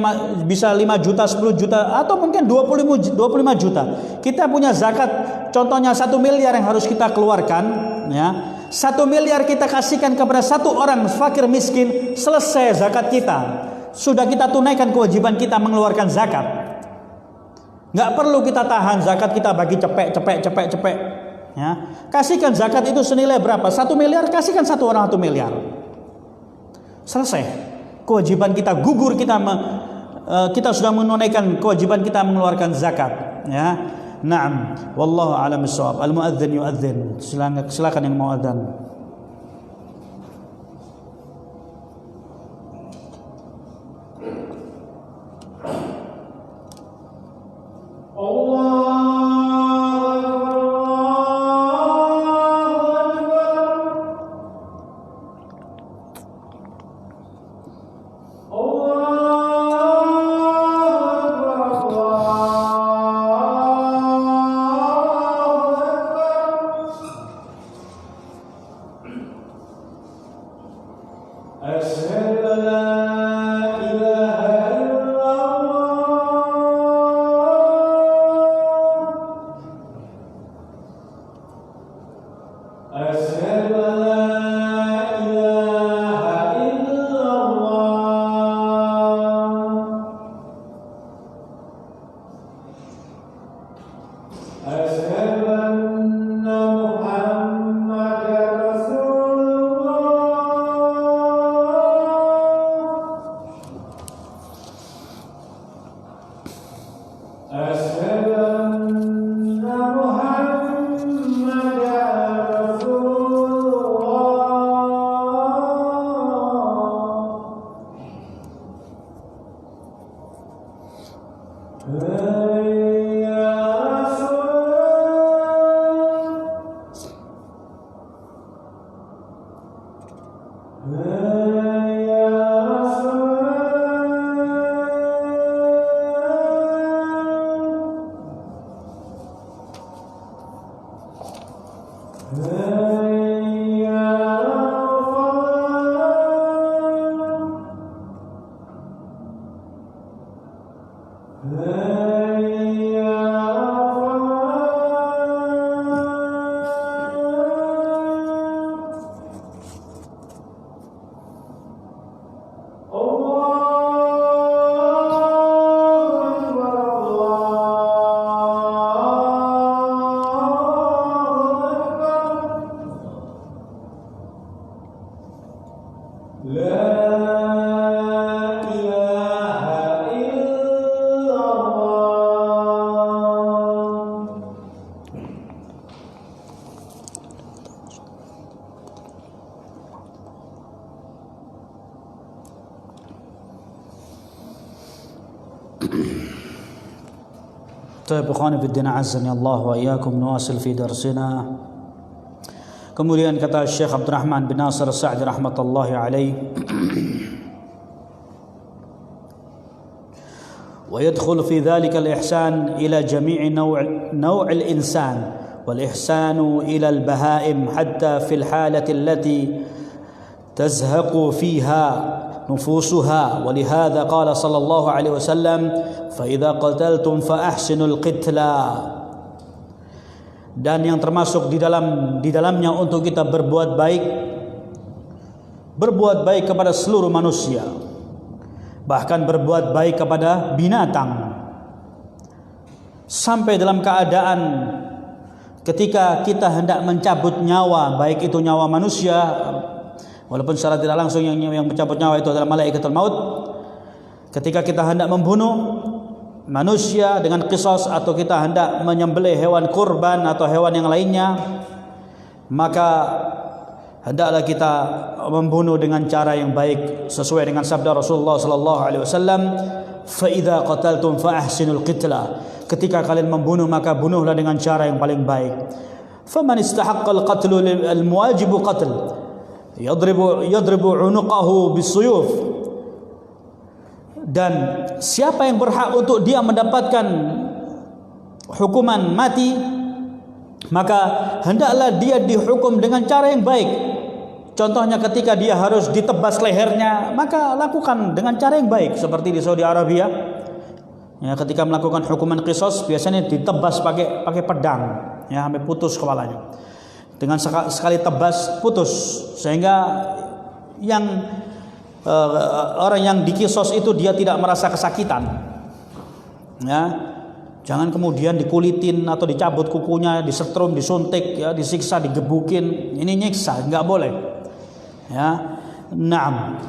S1: bisa 5 juta, 10 juta, atau mungkin 25 juta. Kita punya zakat, contohnya 1 miliar yang harus kita keluarkan, ya. 1 miliar kita kasihkan kepada satu orang fakir miskin, selesai zakat kita. Sudah kita tunaikan kewajiban kita mengeluarkan zakat. Nggak perlu kita tahan zakat, kita bagi cepek. Ya, kasihkan zakat itu senilai berapa? 1 miliar, kasihkan satu orang 1 miliar. Selesai. Kewajiban kita gugur, kita sudah menunaikan kewajiban kita mengeluarkan zakat. Ya. Naam, wallahu a'lam bissawab. Al-muadzin yuadzin. Silakan yang mau adzan. Taib ikhwani fi din azzani Allah wa iyyakum, nuwasil fi darsina. Kemudian kata Syekh Abdurrahman bin Nasir As-Sa'di rahmatullahi alaih, wa yadkhulu fi dhalika al-ihsan ila jami'i naw' al-insan wal ihsanu ila al-bahaim hatta fi al-halati allati tazhaqu fiha نفوسها ولهذا قال صلى الله عليه وسلم فإذا قتلتم فأحسنوا القتلى. Dan yang termasuk di dalamnya untuk kita berbuat baik kepada seluruh manusia, bahkan berbuat baik kepada binatang, sampai dalam keadaan ketika kita hendak mencabut nyawa, baik itu nyawa manusia, walaupun secara tidak langsung yang mencabut nyawa itu adalah malaikatul maut. Ketika kita hendak membunuh manusia dengan qisas, atau kita hendak menyembelih hewan kurban atau hewan yang lainnya, maka hendaklah kita membunuh dengan cara yang baik sesuai dengan sabda Rasulullah sallallahu alaihi wasallam, fa idza qataltum fa ahsinul qitla. Ketika kalian membunuh maka bunuhlah dengan cara yang paling baik. Faman istahaqqa al-qatl al-muwajib qatl yadribu unuqahu bisuyuf. Dan siapa yang berhak untuk dia mendapatkan hukuman mati, maka hendaklah dia dihukum dengan cara yang baik. Contohnya ketika dia harus ditebas lehernya, maka lakukan dengan cara yang baik. Seperti di Saudi Arabia, ya, ketika melakukan hukuman qisas biasanya ditebas pakai pedang, ya, sampai putus kepalanya. Dengan sekali tebas putus, sehingga orang yang dikisos itu dia tidak merasa kesakitan. Ya, jangan kemudian dikulitin atau dicabut kukunya, disetrum, disuntik, ya, disiksa, digebukin. Ini nyiksa, nggak boleh. Ya, naam.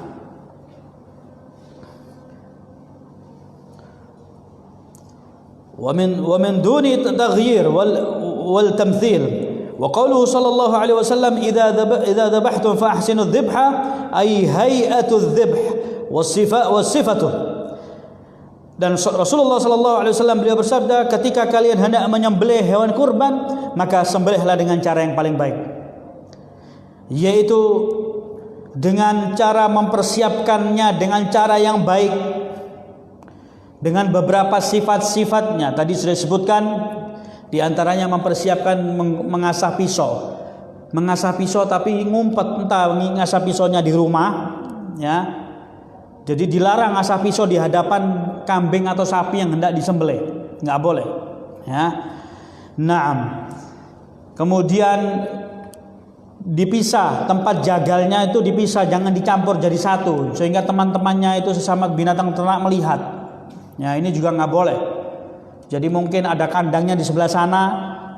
S1: Wa min duni taghyir wal tamthil. وقوله صلى الله عليه وسلم إذا ذبحتم فأحسنوا الذبح أي هيئة الذبح وصفته. Dan Rasulullah sallallahu alaihi wasallam beliau bersabda, ketika kalian hendak menyembelih hewan kurban, maka sembelihlah dengan cara yang paling baik, yaitu dengan cara mempersiapkannya dengan cara yang baik, dengan beberapa sifat-sifatnya. Tadi sudah disebutkan, di antaranya mempersiapkan mengasah pisau. Mengasah pisau tapi ngumpet, entah mengasah pisaunya di rumah, ya. Jadi dilarang ngasah pisau di hadapan kambing atau sapi yang hendak disembelih. Enggak boleh, ya. Naam. Kemudian dipisah, tempat jagalnya itu dipisah, jangan dicampur jadi satu, sehingga teman-temannya itu sesama binatang ternak melihat. Ya, ini juga enggak boleh. Jadi mungkin ada kandangnya di sebelah sana,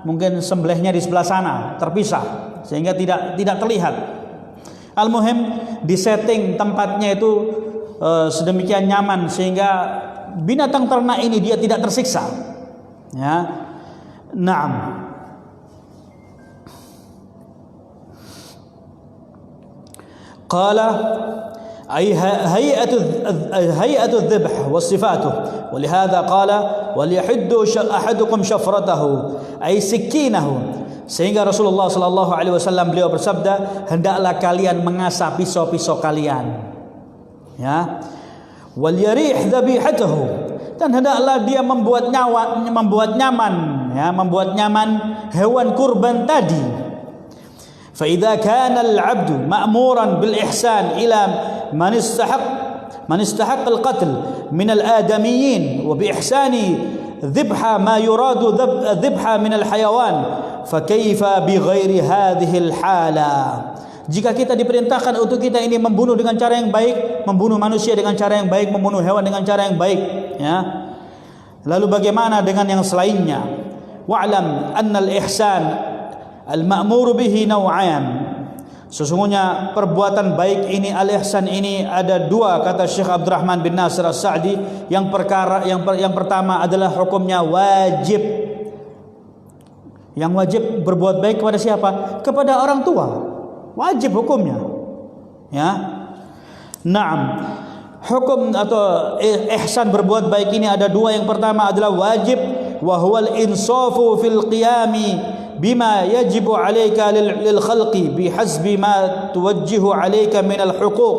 S1: mungkin sembelihnya di sebelah sana, terpisah sehingga tidak terlihat. Al-muhim disetting tempatnya itu sedemikian nyaman sehingga binatang ternak ini dia tidak tersiksa. Ya. Naam. Qala أي هيئة الذبح وصفاته ولهذا قال وليحد أحدكم شفرته أي سكينه. Sehingga Rasulullah sallallahu alaihi wasallam beliau bersabda, hendaklah kalian mengasah pisau-pisau kalian, ya, wal yarih dhabihatahu, dan hendaklah dia membuat nyaman hewan kurban tadi. فإذا كان العبد مأمورا بالإحسان إلى من استحق man istahaqqa al-qatl min al-adamiyyin wa bi ihsani dhibha ma yuradu dhibha min al-hayawan fa kaifa bi ghairi hadhihi al-hala. Jika kita diperintahkan untuk kita ini membunuh dengan cara yang baik, membunuh manusia dengan cara yang baik, membunuh hewan dengan cara yang baik, ya. Lalu bagaimana dengan yang selainnya? Wa'lam anna al-ihsan al-ma'mur bihi naw'an. Sesungguhnya perbuatan baik ini, al-ihsan ini ada dua, kata Syekh Abdurrahman bin Nasir As-Sa'di. Yang pertama adalah hukumnya wajib. Yang wajib berbuat baik kepada siapa? Kepada orang tua. Wajib hukumnya, ya. Naam. Hukum atau ihsan berbuat baik ini ada dua. Yang pertama adalah wajib, wa huwal insafu fil qiyami bima yajibu 'alaika lil khalqi bihasbi ma tuwajjihu 'alaika min al huquq.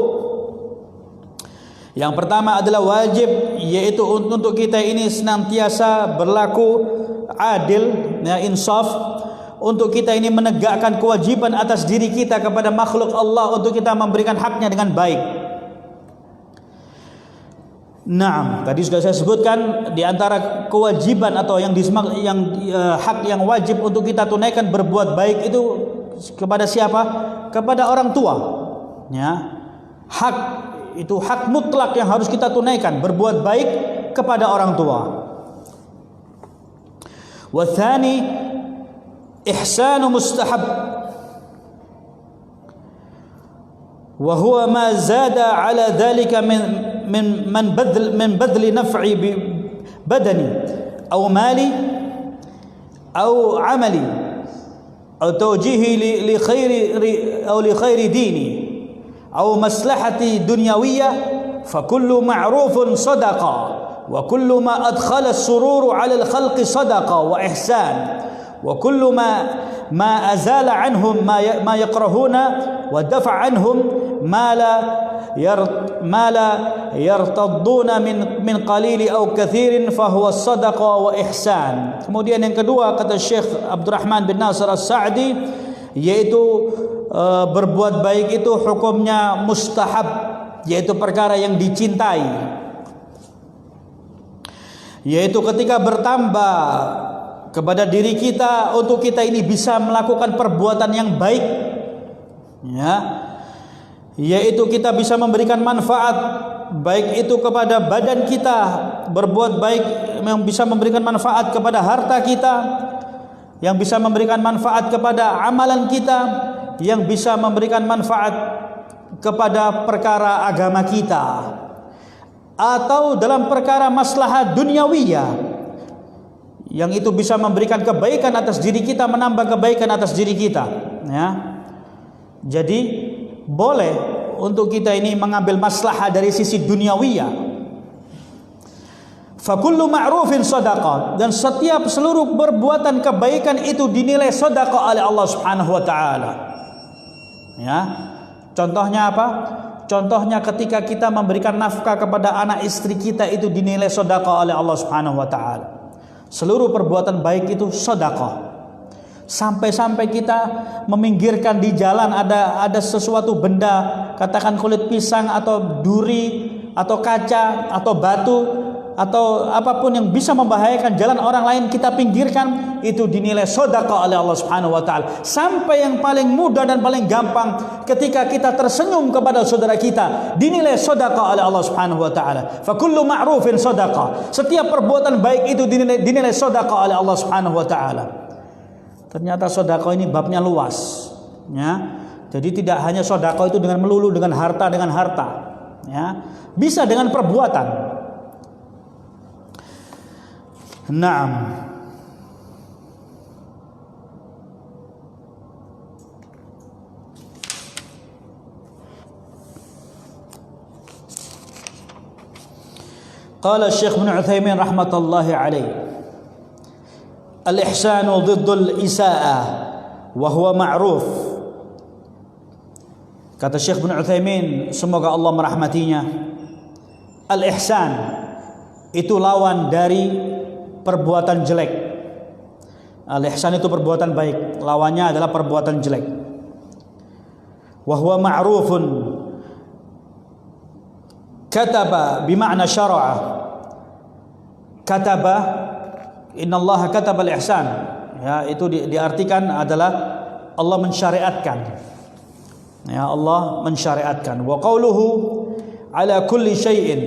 S1: Yang pertama adalah wajib, yaitu untuk kita ini senantiasa berlaku adil, ya, insaf, untuk kita ini menegakkan kewajiban atas diri kita kepada makhluk Allah, untuk kita memberikan haknya dengan baik. Nah, tadi sudah saya sebutkan di antara kewajiban atau yang hak yang wajib untuk kita tunaikan berbuat baik itu kepada siapa? Kepada orang tua. Ya. Hak itu hak mutlak yang harus kita tunaikan, berbuat baik kepada orang tua. Wa tsani إحسان مستحب وهو ما زاد على ذلك من بذل نفع بدني أو مالي أو عملي أو توجيه لخير ديني أو مصلحة دنيوية فكل معروف صدقة وكل ما أدخل السرور على الخلق صدقة وإحسان وكل ما أزال عنهم ما يكرهون ودفع عنهم ما لا يرتضون من قليل أو كثير فهو الصدقة وإحسان. Kemudian yang kedua, kata Syekh Abdurrahman bin Nasir As-Sa'di, yaitu berbuat baik itu hukumnya mustahab, yaitu perkara yang dicintai, yaitu ketika bertambah kepada diri kita untuk kita ini bisa melakukan perbuatan yang baik, ya, yaitu kita bisa memberikan manfaat baik itu kepada badan kita, berbuat baik yang bisa memberikan manfaat kepada harta kita, yang bisa memberikan manfaat kepada amalan kita, yang bisa memberikan manfaat kepada perkara agama kita, atau dalam perkara maslahat duniawiyah, yang itu bisa memberikan kebaikan atas diri kita, menambah kebaikan atas diri kita, ya. Jadi boleh untuk kita ini mengambil maslahah dari sisi duniawiyah. Fa kullu ma'rufin shadaqah, dan setiap seluruh perbuatan kebaikan itu dinilai sedekah oleh Allah Subhanahu wa taala. Ya. Contohnya apa? Contohnya ketika kita memberikan nafkah kepada anak istri kita, itu dinilai sedekah oleh Allah Subhanahu wa taala. Seluruh perbuatan baik itu sedekah. Sampai-sampai kita meminggirkan di jalan ada sesuatu benda, katakan kulit pisang atau duri atau kaca atau batu atau apapun yang bisa membahayakan jalan orang lain, kita pinggirkan, itu dinilai sedekah oleh Allah Subhanahu wa taala. Sampai yang paling mudah dan paling gampang, ketika kita tersenyum kepada saudara kita, dinilai sedekah oleh Allah Subhanahu wa taala. Fa kullu ma'rufin sedekah. Setiap perbuatan baik itu dinilai sedekah oleh Allah Subhanahu wa taala. Ternyata sedekah ini babnya luas, ya. Jadi tidak hanya sedekah itu dengan melulu dengan harta, ya. Bisa dengan perbuatan. Naam. Qala Syekh Ibnu Utsaimin rahmatullahi alaihi, al-ihsanu dhiddul isaa'ah wa huwa ma'ruf. Kata Syekh Ibnu Utsaimin, semoga Allah merahmatinya, al-ihsan itu lawan dari perbuatan jelek. Al-ihsan itu perbuatan baik, lawannya adalah perbuatan jelek. Wa huwa ma'rufun, kataba bima'na syara'a. Kataba, innallaha kataba al-ihsan. Ya, itu diartikan adalah Allah mensyariatkan. Ya, Allah mensyariatkan. Wa qauluhu ala kulli syai'in,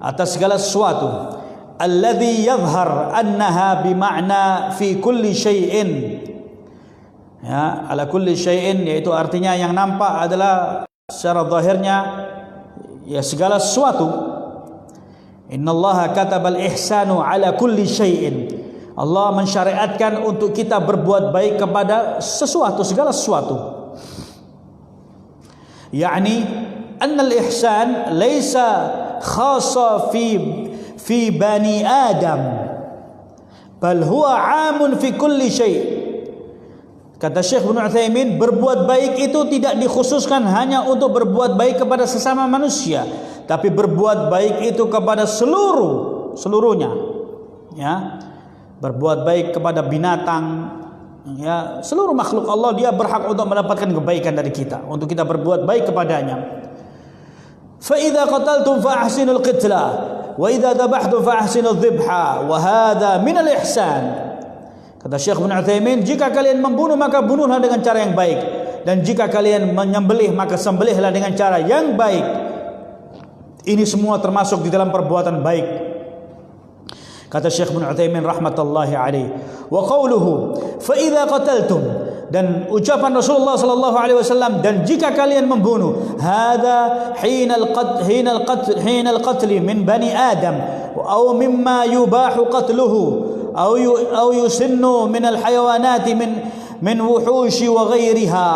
S1: atas segala sesuatu. Alladhi yadhhar annaha bima'na fi kulli syai'in. Ya, ala kulli syai'in, yaitu artinya yang nampak adalah secara zahirnya ya segala sesuatu. Innallaha katabal ihsanu ala kulli syai'in. Allah mensyariatkan untuk kita berbuat baik kepada sesuatu, segala sesuatu. Yani anna al-ihsan laysa khassa fi bani Adam, bal huwa 'amun fi kulli syai'. Kata Syekh Ibnu Utsaimin, berbuat baik itu tidak dikhususkan hanya untuk berbuat baik kepada sesama manusia, tapi berbuat baik itu kepada seluruhnya. Ya. Berbuat baik kepada binatang, ya, seluruh makhluk Allah, dia berhak untuk mendapatkan kebaikan dari kita, untuk kita berbuat baik kepadanya. Fa idza qataltum fa ahsinul qitla wa idza dhabhtum fa ahsinudz dzibha wa hadha min al-ihsan. Kata Syekh Ibnu Utsaimin, jika kalian membunuh maka bunuhlah dengan cara yang baik, dan jika kalian menyembelih maka sembelihlah dengan cara yang baik. Ini semua termasuk di dalam perbuatan baik. Kata Syekh Ibnu Utsaimin rahmatullahi alaihi, wa qauluhu fa idza qataltum, dan ucapan Rasulullah sallallahu alaihi wasallam, dan jika kalian membunuh, hadza hinal qatl min bani Adam aw mimma yubahu qatluhu aw yusinnu min al hayawanat min wuhushi wa ghairiha.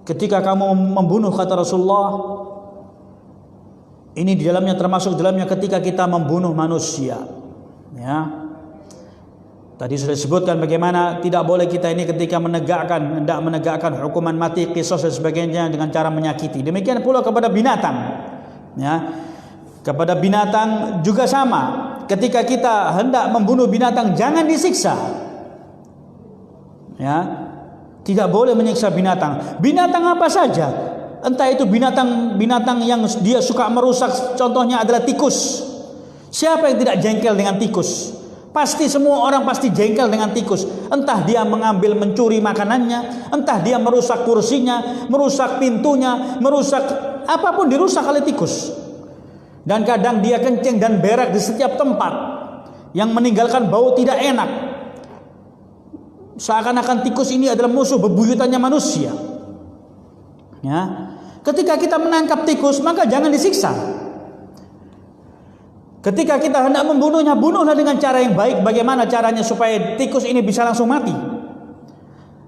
S1: Ketika kamu membunuh, kata Rasulullah, ini di dalamnya, termasuk dalamnya ketika kita membunuh manusia. Ya. Tadi sudah disebutkan bagaimana tidak boleh kita ini ketika hendak menegakkan hukuman mati, qisas dan sebagainya dengan cara menyakiti. Demikian pula kepada binatang. Ya. Kepada binatang juga sama. Ketika kita hendak membunuh binatang, jangan disiksa. Ya. Tidak boleh menyiksa binatang. Binatang apa saja. Entah itu binatang yang dia suka merusak, contohnya adalah tikus. Siapa yang tidak jengkel dengan tikus? Pasti semua orang pasti jengkel dengan tikus. Entah dia mencuri makanannya, entah dia merusak kursinya, merusak pintunya, merusak apapun, dirusak oleh tikus. Dan kadang dia kencing dan berak di setiap tempat yang meninggalkan bau tidak enak. Seakan-akan tikus ini adalah musuh bebuyutannya manusia. Ya. Ketika kita menangkap tikus, maka jangan disiksa. Ketika kita hendak membunuhnya, bunuhlah dengan cara yang baik. Bagaimana caranya supaya tikus ini bisa langsung mati?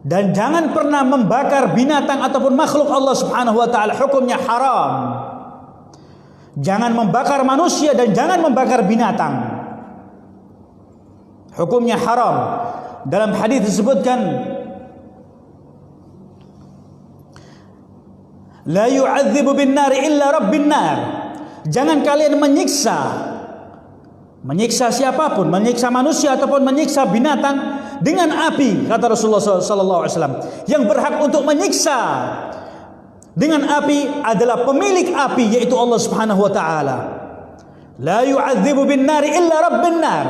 S1: Dan jangan pernah membakar binatang ataupun makhluk Allah Subhanahu wa taala, hukumnya haram. Jangan membakar manusia dan jangan membakar binatang. Hukumnya haram. Dalam hadis disebutkan, la yu'adzibu bin nar illa rabbin nar. Jangan kalian menyiksa siapapun, menyiksa manusia ataupun menyiksa binatang dengan api, kata Rasulullah sallallahu alaihi wasallam. Yang berhak untuk menyiksa dengan api adalah pemilik api, yaitu Allah Subhanahu wa taala. La yu'adzibu bin nar illa rabbin nar.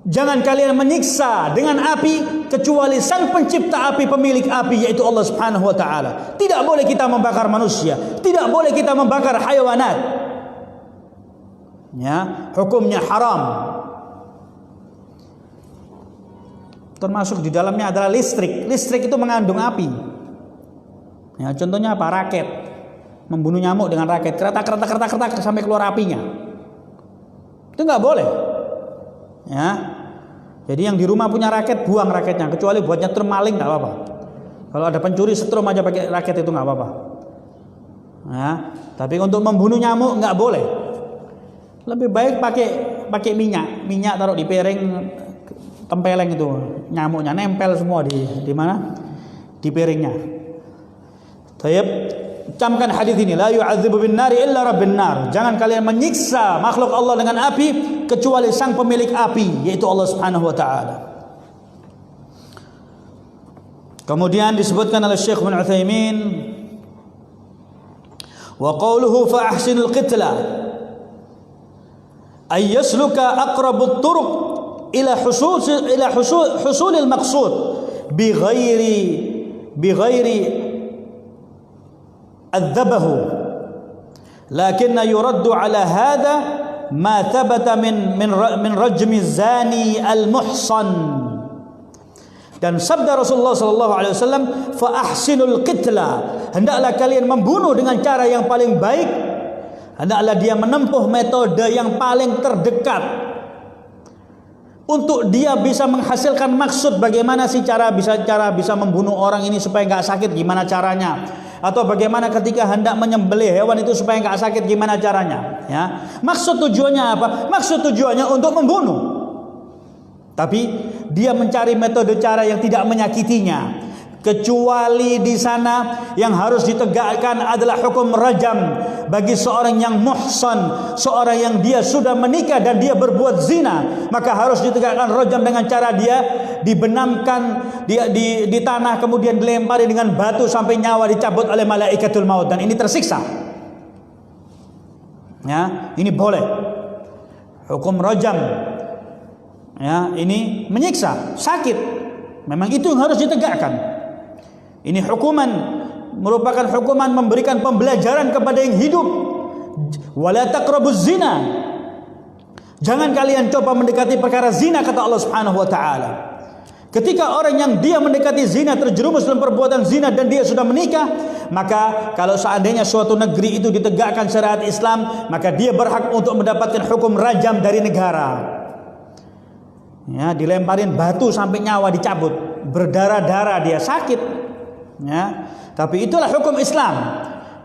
S1: Jangan kalian menyiksa dengan api kecuali sang pencipta api, pemilik api, yaitu Allah Subhanahu wa taala. Tidak boleh kita membakar manusia, tidak boleh kita membakar hayawanat. Ya, hukumnya haram. Termasuk di dalamnya adalah listrik. Listrik itu mengandung api. Ya, contohnya apa? Raket. Membunuh nyamuk dengan raket, keretak sampai keluar apinya. Itu nggak boleh. Ya. Jadi yang di rumah punya raket, buang raketnya, kecuali buat nyetrum maling nggak apa-apa. Kalau ada pencuri, setrum aja pakai raket, itu nggak apa-apa. Ya. Tapi untuk membunuh nyamuk nggak boleh. Lebih baik pakai minyak taruh di piring, tempeleng itu, nyamuknya nempel semua di mana? Di piringnya. Tayyib. Camkan hadis ini, la yu'adzibu bin nari illa rabbin nar. Jangan kalian menyiksa makhluk Allah dengan api kecuali sang pemilik api, yaitu Allah Subhanahu wa taala. Kemudian disebutkan oleh Syekh Ibnu Utsaimin, Wa qawluhu fa ahsinul qitla ay yasluka aqrabut turuq ila husulil maqsud bighairi adzabahu, lakinna yuraddu ala hadha ma thabata min rajmi zani al-muhsan. Dan sabda Rasulullah sallallahu alaihi wasallam, fa ahsinul qitla, hendaklah kalian membunuh dengan cara yang paling baik, hendaklah dia menempuh metode yang paling terdekat untuk dia bisa menghasilkan maksud. Bagaimana sih cara bisa membunuh orang ini supaya enggak sakit, gimana caranya? Atau bagaimana ketika hendak menyembelih hewan itu supaya enggak sakit, gimana caranya? Ya. Maksud tujuannya apa? Maksud tujuannya untuk membunuh. Tapi dia mencari metode cara yang tidak menyakitinya. Kecuali di sana yang harus ditegakkan adalah hukum rajam bagi seorang yang muhsan, seorang yang dia sudah menikah dan dia berbuat zina, maka harus ditegakkan rajam dengan cara dia dibenamkan di tanah, kemudian dilempari dengan batu sampai nyawa dicabut oleh malaikatul maut, dan ini tersiksa. Ya, ini boleh. Hukum rajam. Ya, ini menyiksa, sakit. Memang itu yang harus ditegakkan. Ini hukuman, merupakan hukuman memberikan pembelajaran kepada yang hidup. Wala taqrabuz zina. Jangan kalian coba mendekati perkara zina, kata Allah Subhanahu wa taala. Ketika orang yang dia mendekati zina, terjerumus dalam perbuatan zina dan dia sudah menikah, maka kalau seandainya suatu negeri itu ditegakkan syariat Islam, maka dia berhak untuk mendapatkan hukum rajam dari negara. Ya, dilemparin batu sampai nyawa dicabut, berdarah-darah, dia sakit. Ya, tapi itulah hukum Islam.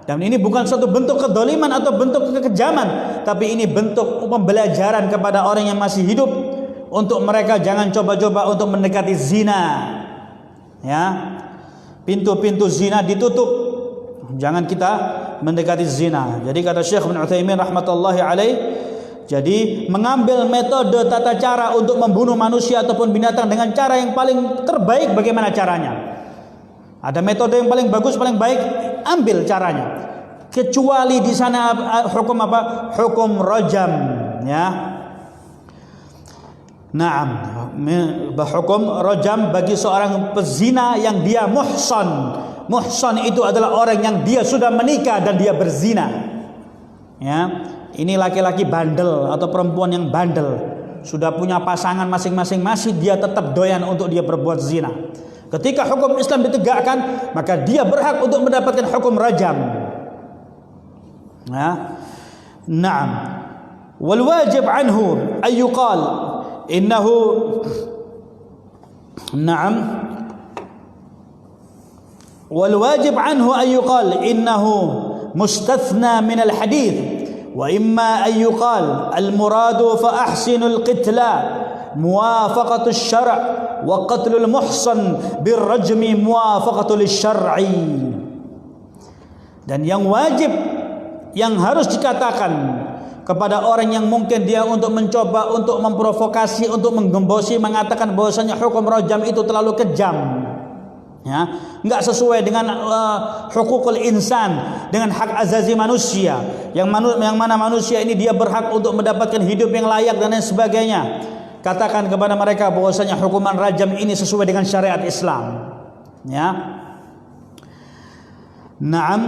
S1: Dan ini bukan suatu bentuk kedoliman atau bentuk kekejaman, tapi ini bentuk pembelajaran kepada orang yang masih hidup, untuk mereka jangan coba-coba untuk mendekati zina. Ya, pintu-pintu zina ditutup, jangan kita mendekati zina. Jadi kata Syekh Ibnu Utsaimin rahmatullahi alaih, jadi mengambil metode tata cara untuk membunuh manusia ataupun binatang dengan cara yang paling terbaik, bagaimana caranya? Ada metode yang paling bagus, paling baik, ambil caranya. Kecuali di sana hukum apa? Hukum rajam, ya. Naam, hukum rajam bagi seorang pezina yang dia muhsan. Muhsan itu adalah orang yang dia sudah menikah dan dia berzina. Ya. Ini laki-laki bandel atau perempuan yang bandel, sudah punya pasangan masing-masing, masih dia tetap doyan untuk dia berbuat zina. Ketika hukum Islam ditegakkan, maka dia berhak untuk mendapatkan hukum rajam. Ya. Naam. Wal wajib anhu ay yuqal innahu, naam, wal wajib anhu ay yuqal innahu mustathna min al hadith. وإما أن يقال المراد فأحسن القتلى موافقة الشرع وقتل المحصن بالرجم موافقة للشرع. Dan yang wajib, yang harus dikatakan kepada orang yang mungkin dia untuk mencoba untuk memprovokasi, untuk menggembosi, mengatakan bahwasanya hukum rajam itu terlalu kejam, ya, enggak sesuai dengan hukukul insan, dengan hak azazi manusia, yang mana manusia ini dia berhak untuk mendapatkan hidup yang layak dan lain sebagainya. Katakan kepada mereka bahwasanya hukuman rajam ini sesuai dengan syariat Islam. Ya. Naam.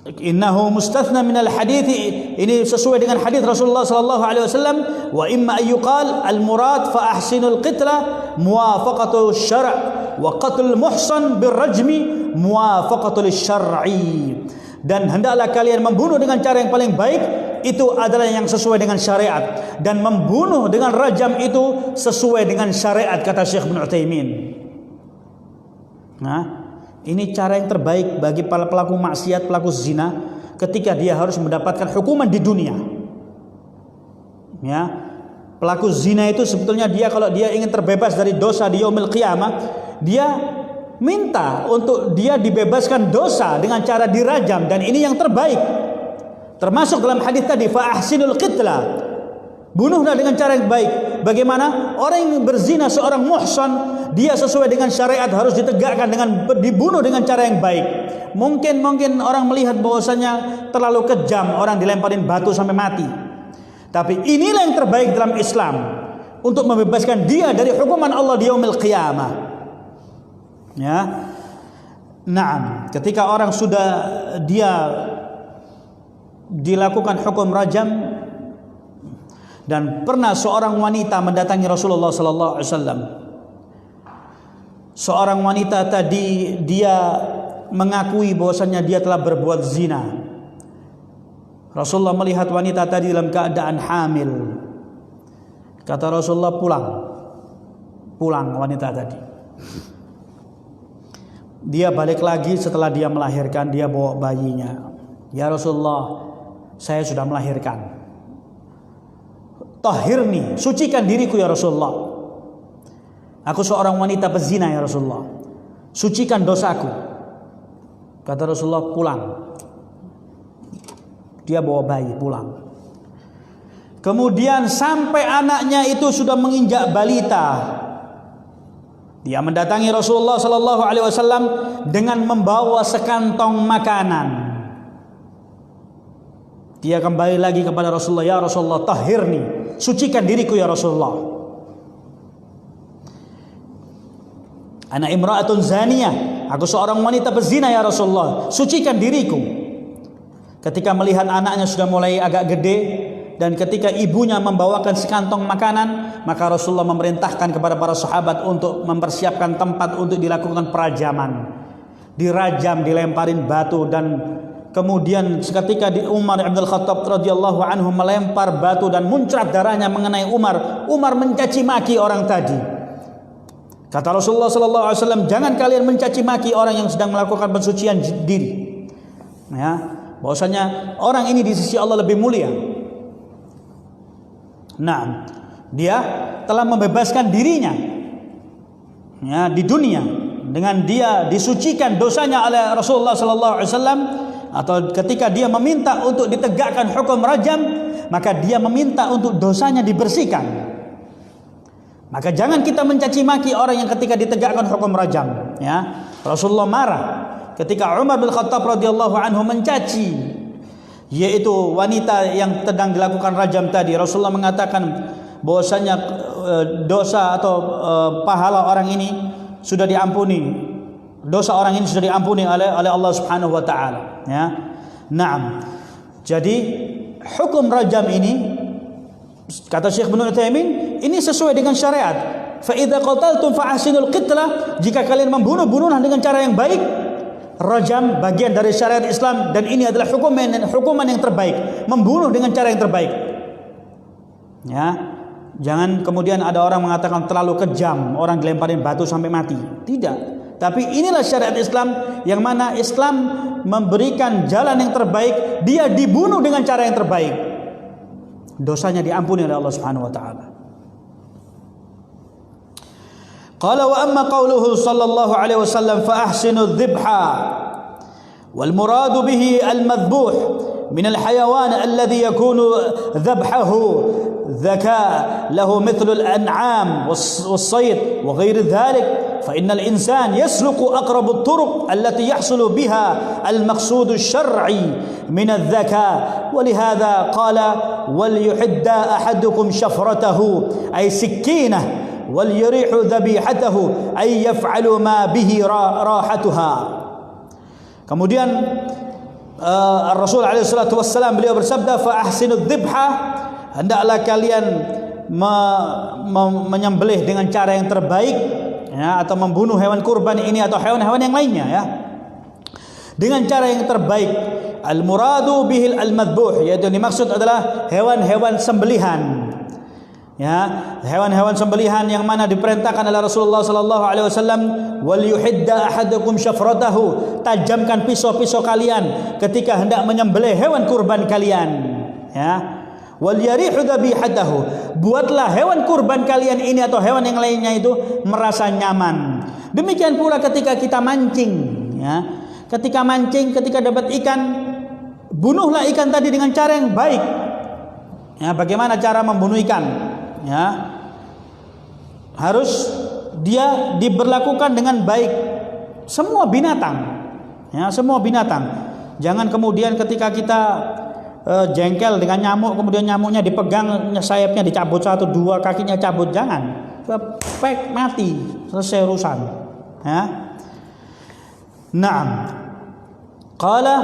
S1: Innahu mustathna minal hadits, ini sesuai dengan hadis Rasulullah sallallahu alaihi wasallam. Wa imma ayyuqal al murad fa ahsinul qitla muwafaqatu syara' wa qatlul muhsan birrajmi muwafaqatu lisyar'i. Dan hendaklah kalian membunuh dengan cara yang paling baik, itu adalah yang sesuai dengan syariat, dan membunuh dengan rajam itu sesuai dengan syariat, kata Syekh Ibnu Utsaimin. Nah, ini cara yang terbaik bagi para pelaku maksiat, pelaku zina, ketika dia harus mendapatkan hukuman di dunia. Ya, pelaku zina itu sebetulnya dia kalau dia ingin terbebas dari dosa di yaumil qiyamah, dia minta untuk dia dibebaskan dosa dengan cara dirajam, dan ini yang terbaik. Termasuk dalam hadis tadi, fa ahsinul qitla, bunuhlah dengan cara yang baik. Bagaimana orang yang berzina, seorang muhsan, dia sesuai dengan syariat, harus ditegakkan dengan dibunuh dengan cara yang baik. Mungkin orang melihat bahwasanya terlalu kejam, orang dilemparin batu sampai mati. Tapi inilah yang terbaik dalam Islam untuk membebaskan dia dari hukuman Allah di yaumil qiyamah. Ya. Naam, ketika orang sudah dia dilakukan hukum rajam, dan pernah seorang wanita mendatangi Rasulullah sallallahu alaihi wasallam. Seorang wanita tadi dia mengakui bahwasanya dia telah berbuat zina. Rasulullah melihat wanita tadi dalam keadaan hamil. Kata Rasulullah, pulang wanita tadi. Dia balik lagi setelah dia melahirkan, dia bawa bayinya. Ya Rasulullah, saya sudah melahirkan. Tahhirni, sucikan diriku ya Rasulullah. Aku seorang wanita pezina ya Rasulullah. Sucikan dosaku. Kata Rasulullah, pulang. Dia bawa bayi pulang. Kemudian sampai anaknya itu sudah menginjak balita, dia mendatangi Rasulullah sallallahu alaihi wasallam dengan membawa sekantong makanan. Dia kembali lagi kepada Rasulullah, ya Rasulullah, tahhirni, sucikan diriku ya Rasulullah. Ana imra'atun zaniyah, aku seorang wanita pezina ya Rasulullah, sucikan diriku. Ketika melihat anaknya sudah mulai agak gede dan ketika ibunya membawakan sekantong makanan, maka Rasulullah memerintahkan kepada para sahabat untuk mempersiapkan tempat untuk dilakukan perajaman. Dirajam, dilemparin batu, dan kemudian ketika Umar bin Khattab radhiyallahu anhu melempar batu dan muncrat darahnya mengenai Umar mencaci maki orang tadi. Kata Rasulullah sallallahu alaihi wasallam, jangan kalian mencaci maki orang yang sedang melakukan pensucian diri. Ya, bahwasanya orang ini di sisi Allah lebih mulia. Nah, dia telah membebaskan dirinya ya di dunia dengan dia disucikan dosanya oleh Rasulullah sallallahu alaihi wasallam, atau ketika dia meminta untuk ditegakkan hukum rajam, maka dia meminta untuk dosanya dibersihkan. Maka jangan kita mencaci maki orang yang ketika ditegakkan hukum rajam, ya. Rasulullah marah ketika Umar bin Khattab radhiyallahu anhu mencaci yaitu wanita yang sedang dilakukan rajam tadi. Rasulullah mengatakan bahwasanya dosa atau pahala orang ini sudah diampuni. Dosa orang ini sudah diampuni oleh Allah Subhanahu wa taala, ya. Naam. Jadi hukum rajam ini, kata Syekh Ibnu Utsaimin, ini sesuai dengan syariat. Fa idza qataltum fa ahsinul qitlah, jika kalian membunuh-bunuhlah dengan cara yang baik. Rajam bagian dari syariat Islam dan ini adalah hukuman yang terbaik, membunuh dengan cara yang terbaik. Ya. Jangan kemudian ada orang mengatakan terlalu kejam, orang dilemparin batu sampai mati. Tidak. Tapi inilah syariat Islam, yang mana Islam memberikan jalan yang terbaik, dia dibunuh dengan cara yang terbaik. Dosanya diampuni oleh Allah Subhanahu wa taala. Qala wa amma qauluhu sallallahu alaihi wasallam fa ahsinu dhibha wal muradu bihi al madhbuh min al hayawan alladhi yakunu dhabhahu ذكاء له مثل الأنعام والصيد وغير ذلك فإن الإنسان يسلك أقرب الطرق التي يحصل بها المقصود الشرعي من الذكاء ولهذا قال وليحد أحدكم شفرته أي سكينة وليريح ذبيحته أي يفعل ما به راحتها. Kemudian Rasul alaihi salatu wassalam beliau bersabda fa ahsinud dhibha, hendaklah kalian menyembelih dengan cara yang terbaik, ya, atau membunuh hewan kurban ini atau hewan-hewan yang lainnya, ya, dengan cara yang terbaik. Al muradu bihil al madbuh, yaitu dimaksud adalah hewan-hewan sembelihan, ya, hewan-hewan sembelihan yang mana diperintahkan oleh Rasulullah sallallahu alaihi wasallam, wal yuhidda ahadukum syafratahu, tajamkan pisau-pisau kalian ketika hendak menyembelih hewan kurban kalian, ya. Wal yarihu dzabihatahu, buatlah hewan kurban kalian ini atau hewan yang lainnya itu merasa nyaman. Demikian pula ketika kita mancing, ya. Ketika mancing, ketika dapat ikan, bunuhlah ikan tadi dengan cara yang baik. Ya, bagaimana cara membunuh ikan? Ya. Harus dia diberlakukan dengan baik semua binatang, ya, semua binatang. Jangan kemudian ketika kita jengkel dengan nyamuk, kemudian nyamuknya dipegang, sayapnya dicabut satu dua, kakinya cabut, jangan. Pek, mati, selesai urusan. Ya. Naam. Qala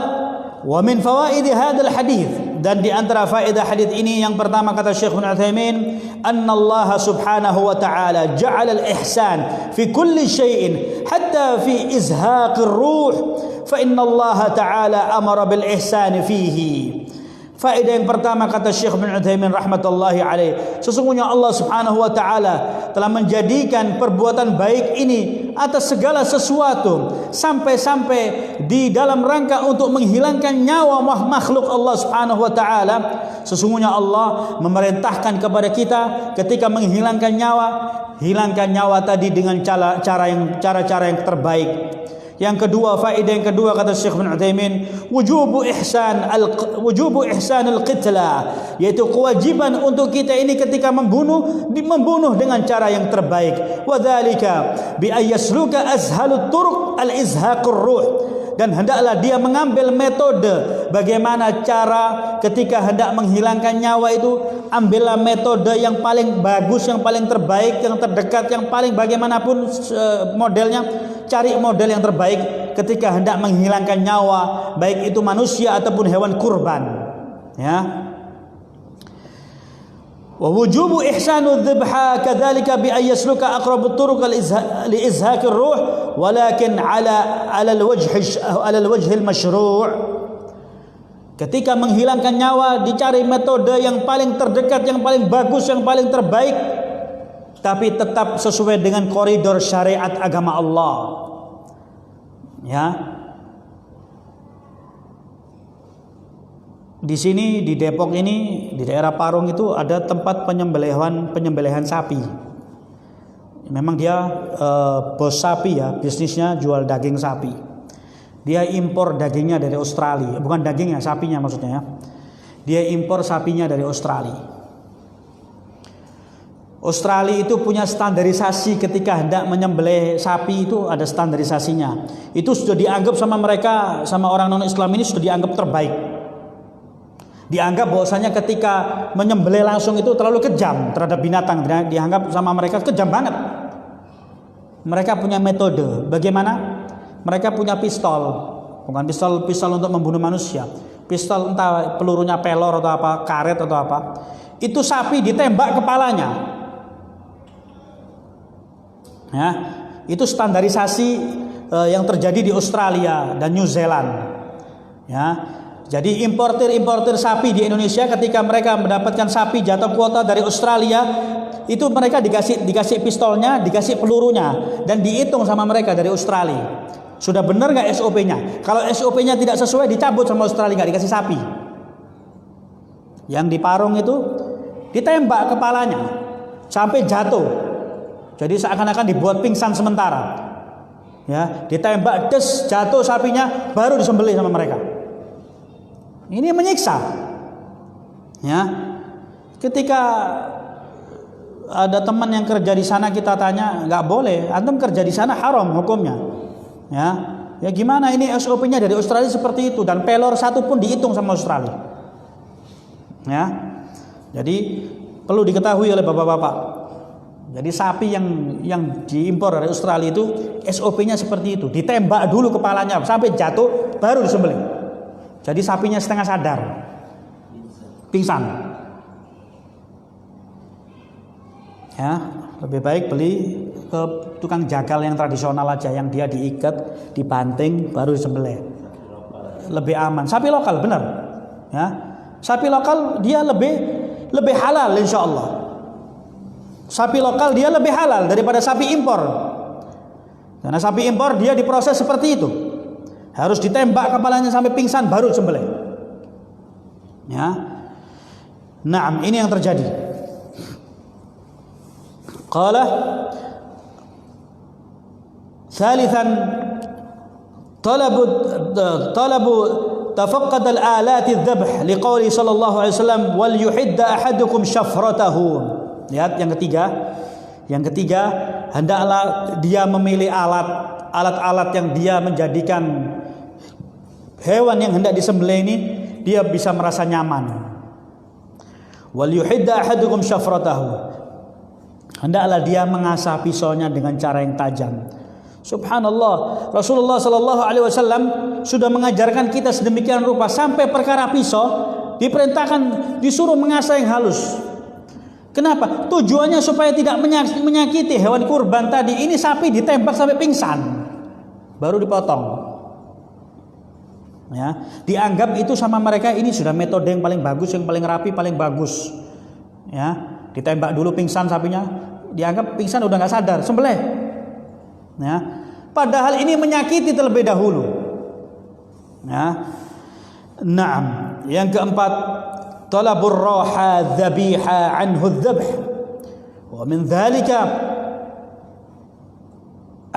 S1: wa min fawaid hadzal hadits, dan di antara faedah hadis ini yang pertama kata Syekh Ibnu Utsaimin, anna Allah subhanahu wa ta'ala ja'ala al-ihsan fi kulli syai'in hatta fi izhaqir ruh fa inna Allah ta'ala amara bil ihsan fihi. Faedah yang pertama kata Syekh Ibnu Utsaimin rahmatullahi alaih, sesungguhnya Allah subhanahu wa ta'ala telah menjadikan perbuatan baik ini atas segala sesuatu, sampai-sampai di dalam rangka untuk menghilangkan nyawa makhluk Allah subhanahu wa ta'ala. Sesungguhnya Allah memerintahkan kepada kita ketika menghilangkan nyawa, hilangkan nyawa tadi dengan cara-cara yang terbaik. Yang kedua, faedah yang kedua kata Syekh Ibnu Utsaimin, wujubu ihsan al-qitla, yaitu kewajiban untuk kita ini ketika membunuh dengan cara yang terbaik. Wa dzalika bi ayyasluka azhalut turuq al-izhaqur ruh, dan hendaklah dia mengambil metode bagaimana cara ketika hendak menghilangkan nyawa itu, ambillah metode yang paling bagus, yang paling terbaik, yang terdekat, yang paling bagaimanapun modelnya, cari model yang terbaik ketika hendak menghilangkan nyawa, baik itu manusia ataupun hewan kurban. Ya. Wa wujubu ihsanu dzibha kadzalika bi ayyasluka aqrabut turuq li izhaqir ruh walakin ala al-wajh al-mashru'. Ketika menghilangkan nyawa dicari metode yang paling terdekat, yang paling bagus, yang paling terbaik, tapi tetap sesuai dengan koridor syariat agama Allah. Ya. Di sini di Depok ini, di daerah Parung itu ada tempat penyembelihan sapi. Memang dia bos sapi ya, bisnisnya jual daging sapi. Dia impor dagingnya dari Australia, bukan dagingnya, sapinya maksudnya ya. Dia impor sapinya dari Australia. Australia itu punya standarisasi ketika hendak menyembelih sapi, itu ada standarisasinya. Itu sudah dianggap sama mereka, sama orang non-Islam ini sudah dianggap terbaik. Dianggap bahwasanya ketika menyembelih langsung itu terlalu kejam terhadap binatang, dianggap sama mereka kejam banget. Mereka punya metode. Bagaimana? Mereka punya pistol, bukan pistol untuk membunuh manusia. Pistol entah pelurunya pelor atau apa, karet atau apa. Itu sapi ditembak kepalanya. Ya, itu standarisasi yang terjadi di Australia dan New Zealand. Ya, jadi importir sapi di Indonesia ketika mereka mendapatkan sapi jatuh kuota dari Australia, itu mereka dikasih pistolnya, dikasih pelurunya, dan dihitung sama mereka dari Australia. Sudah benar nggak SOP-nya? Kalau SOP-nya tidak sesuai, dicabut sama Australia, nggak dikasih sapi. Yang di Parung itu ditembak kepalanya sampai jatuh. Jadi seakan-akan dibuat pingsan sementara. Ya, ditembak, des, jatuh sapinya, baru disembelih sama mereka. Ini menyiksa. Ya. Ketika ada teman yang kerja di sana, kita tanya, nggak boleh, antum kerja di sana haram hukumnya. Ya gimana ini SOP-nya dari Australia seperti itu, dan pelor satu pun dihitung sama Australia. Ya. Jadi perlu diketahui oleh bapak-bapak. Jadi sapi yang diimpor dari Australia itu SOP-nya seperti itu, ditembak dulu kepalanya sampai jatuh baru disembelih. Jadi sapinya setengah sadar, pingsan. Ya, lebih baik beli ke tukang jagal yang tradisional aja, yang dia diikat, dibanting, baru disembelih. Lebih aman. Sapi lokal benar. Ya, sapi lokal dia lebih halal insya Allah. Sapi lokal dia lebih halal daripada sapi impor. Karena sapi impor dia diproses seperti itu. Harus ditembak kepalanya sampai pingsan baru disembelih. Ya. Naam, ini yang terjadi. Qala thalithan talabu tafaqqad al-alat adh-dhabh liqouli sallallahu alaihi wasallam wal yuhidda ahadukum syafratahu. Lihat yang ketiga hendaklah dia memilih alat-alat yang dia menjadikan hewan yang hendak disembelih ini dia bisa merasa nyaman. Wal yuhidda ahadukum syafratahu, hendaklah dia mengasah pisaunya dengan cara yang tajam. Subhanallah, Rasulullah sallallahu alaihi wasallam sudah mengajarkan kita sedemikian rupa sampai perkara pisau diperintahkan disuruh mengasah yang halus. Kenapa? Tujuannya supaya tidak menyakiti hewan kurban tadi. Ini sapi ditembak sampai pingsan baru dipotong. Ya, dianggap itu sama mereka ini sudah metode yang paling bagus, yang paling rapi, paling bagus. Ya, ditembak dulu pingsan sapinya, dianggap pingsan udah nggak sadar, sembelih. Ya, padahal ini menyakiti terlebih dahulu. Ya, naam. Yang keempat, talabur raha dhabiha anhu dzabh. Wa min dzalika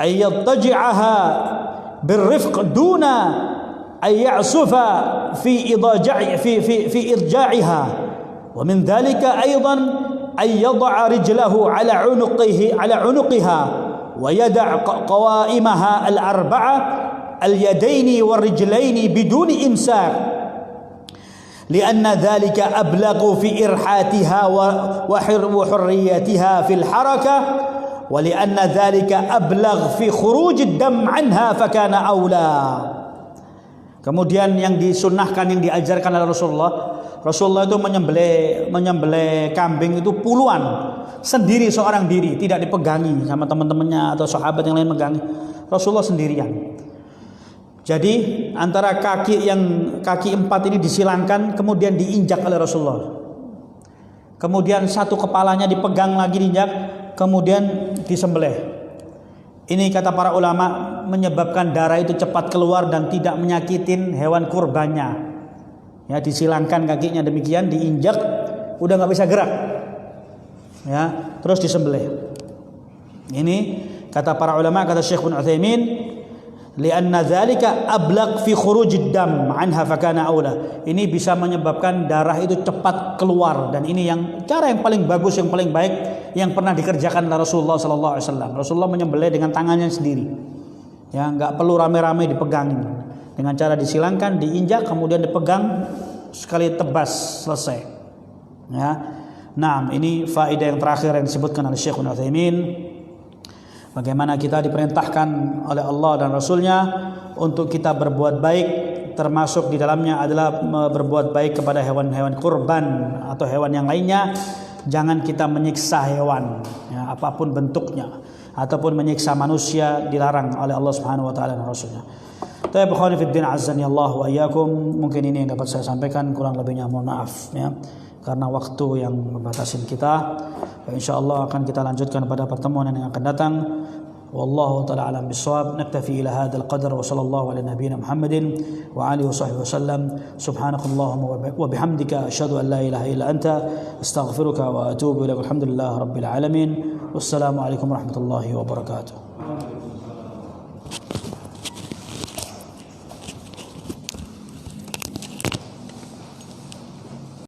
S1: ay yattaji'aha birrifq duna ay ya'sufa fi irja'iha. Wa min dzalika aidan ay yad'a rijlahu ala 'unuqiha wa yada' qawaimaha al-arba'a al-yadaini war-rijlaini biduni imsak. لأن ذلك أبلغ في إرحاتها وحريتها في الحركة ولأن ذلك أبلغ في خروج الدم عنها فكان أولى. Kemudian yang disunnahkan, yang diajarkan oleh Rasulullah itu menyembelih kambing itu puluhan sendiri, seorang diri, tidak dipegangi sama teman-temannya atau sahabat yang lain megangi. Rasulullah sendirian. Jadi antara kaki empat ini disilangkan, kemudian diinjak oleh Rasulullah. Kemudian satu kepalanya dipegang lagi, diinjak, kemudian disembelih. Ini kata para ulama menyebabkan darah itu cepat keluar dan tidak menyakitin hewan kurbannya. Ya, disilangkan kakinya demikian, diinjak, udah nggak bisa gerak. Ya, terus disembelih. Ini kata para ulama, kata Syekh bin Utsaimin, lianna dzalika ablaq fi khurujid dam anha fakana aula. Ini bisa menyebabkan darah itu cepat keluar, dan ini yang cara yang paling bagus, yang paling baik yang pernah dikerjakan oleh Rasulullah sallallahu alaihi wasallam. Rasulullah menyembelih dengan tangannya sendiri. Ya, enggak perlu rame-rame dipegangin. Dengan cara disilangkan, diinjak, kemudian dipegang, sekali tebas, selesai. Ya. Nah, ini faedah yang terakhir yang disebutkan oleh Syekh bin Utsaimin. Bagaimana kita diperintahkan oleh Allah dan Rasulnya untuk kita berbuat baik, termasuk di dalamnya adalah berbuat baik kepada hewan-hewan kurban atau hewan yang lainnya. Jangan kita menyiksa hewan, ya, apapun bentuknya, ataupun menyiksa manusia, dilarang oleh Allah Subhanahu wa taala dan Rasulnya. Tapi ikhwani fid din azani Allah wa iyyakum, mungkin ini yang dapat saya sampaikan, kurang lebihnya mohon maaf ya, karena waktu yang membatasi kita. Insyaallah akan kita lanjutkan pada pertemuan yang akan datang. Wallahu taala alam bisawab. Naktafi ila hadzal qadar wa sallallahu ala nabiyyina Muhammadin wa alihi wa sahbihi wasallam. Subhanakallahumma wa bihamdika asyhadu an la ilaha illa anta astaghfiruka wa atubu ilaik. Alhamdulillahi rabbil alamin. Wassalamu alaikum warahmatullahi wabarakatuh.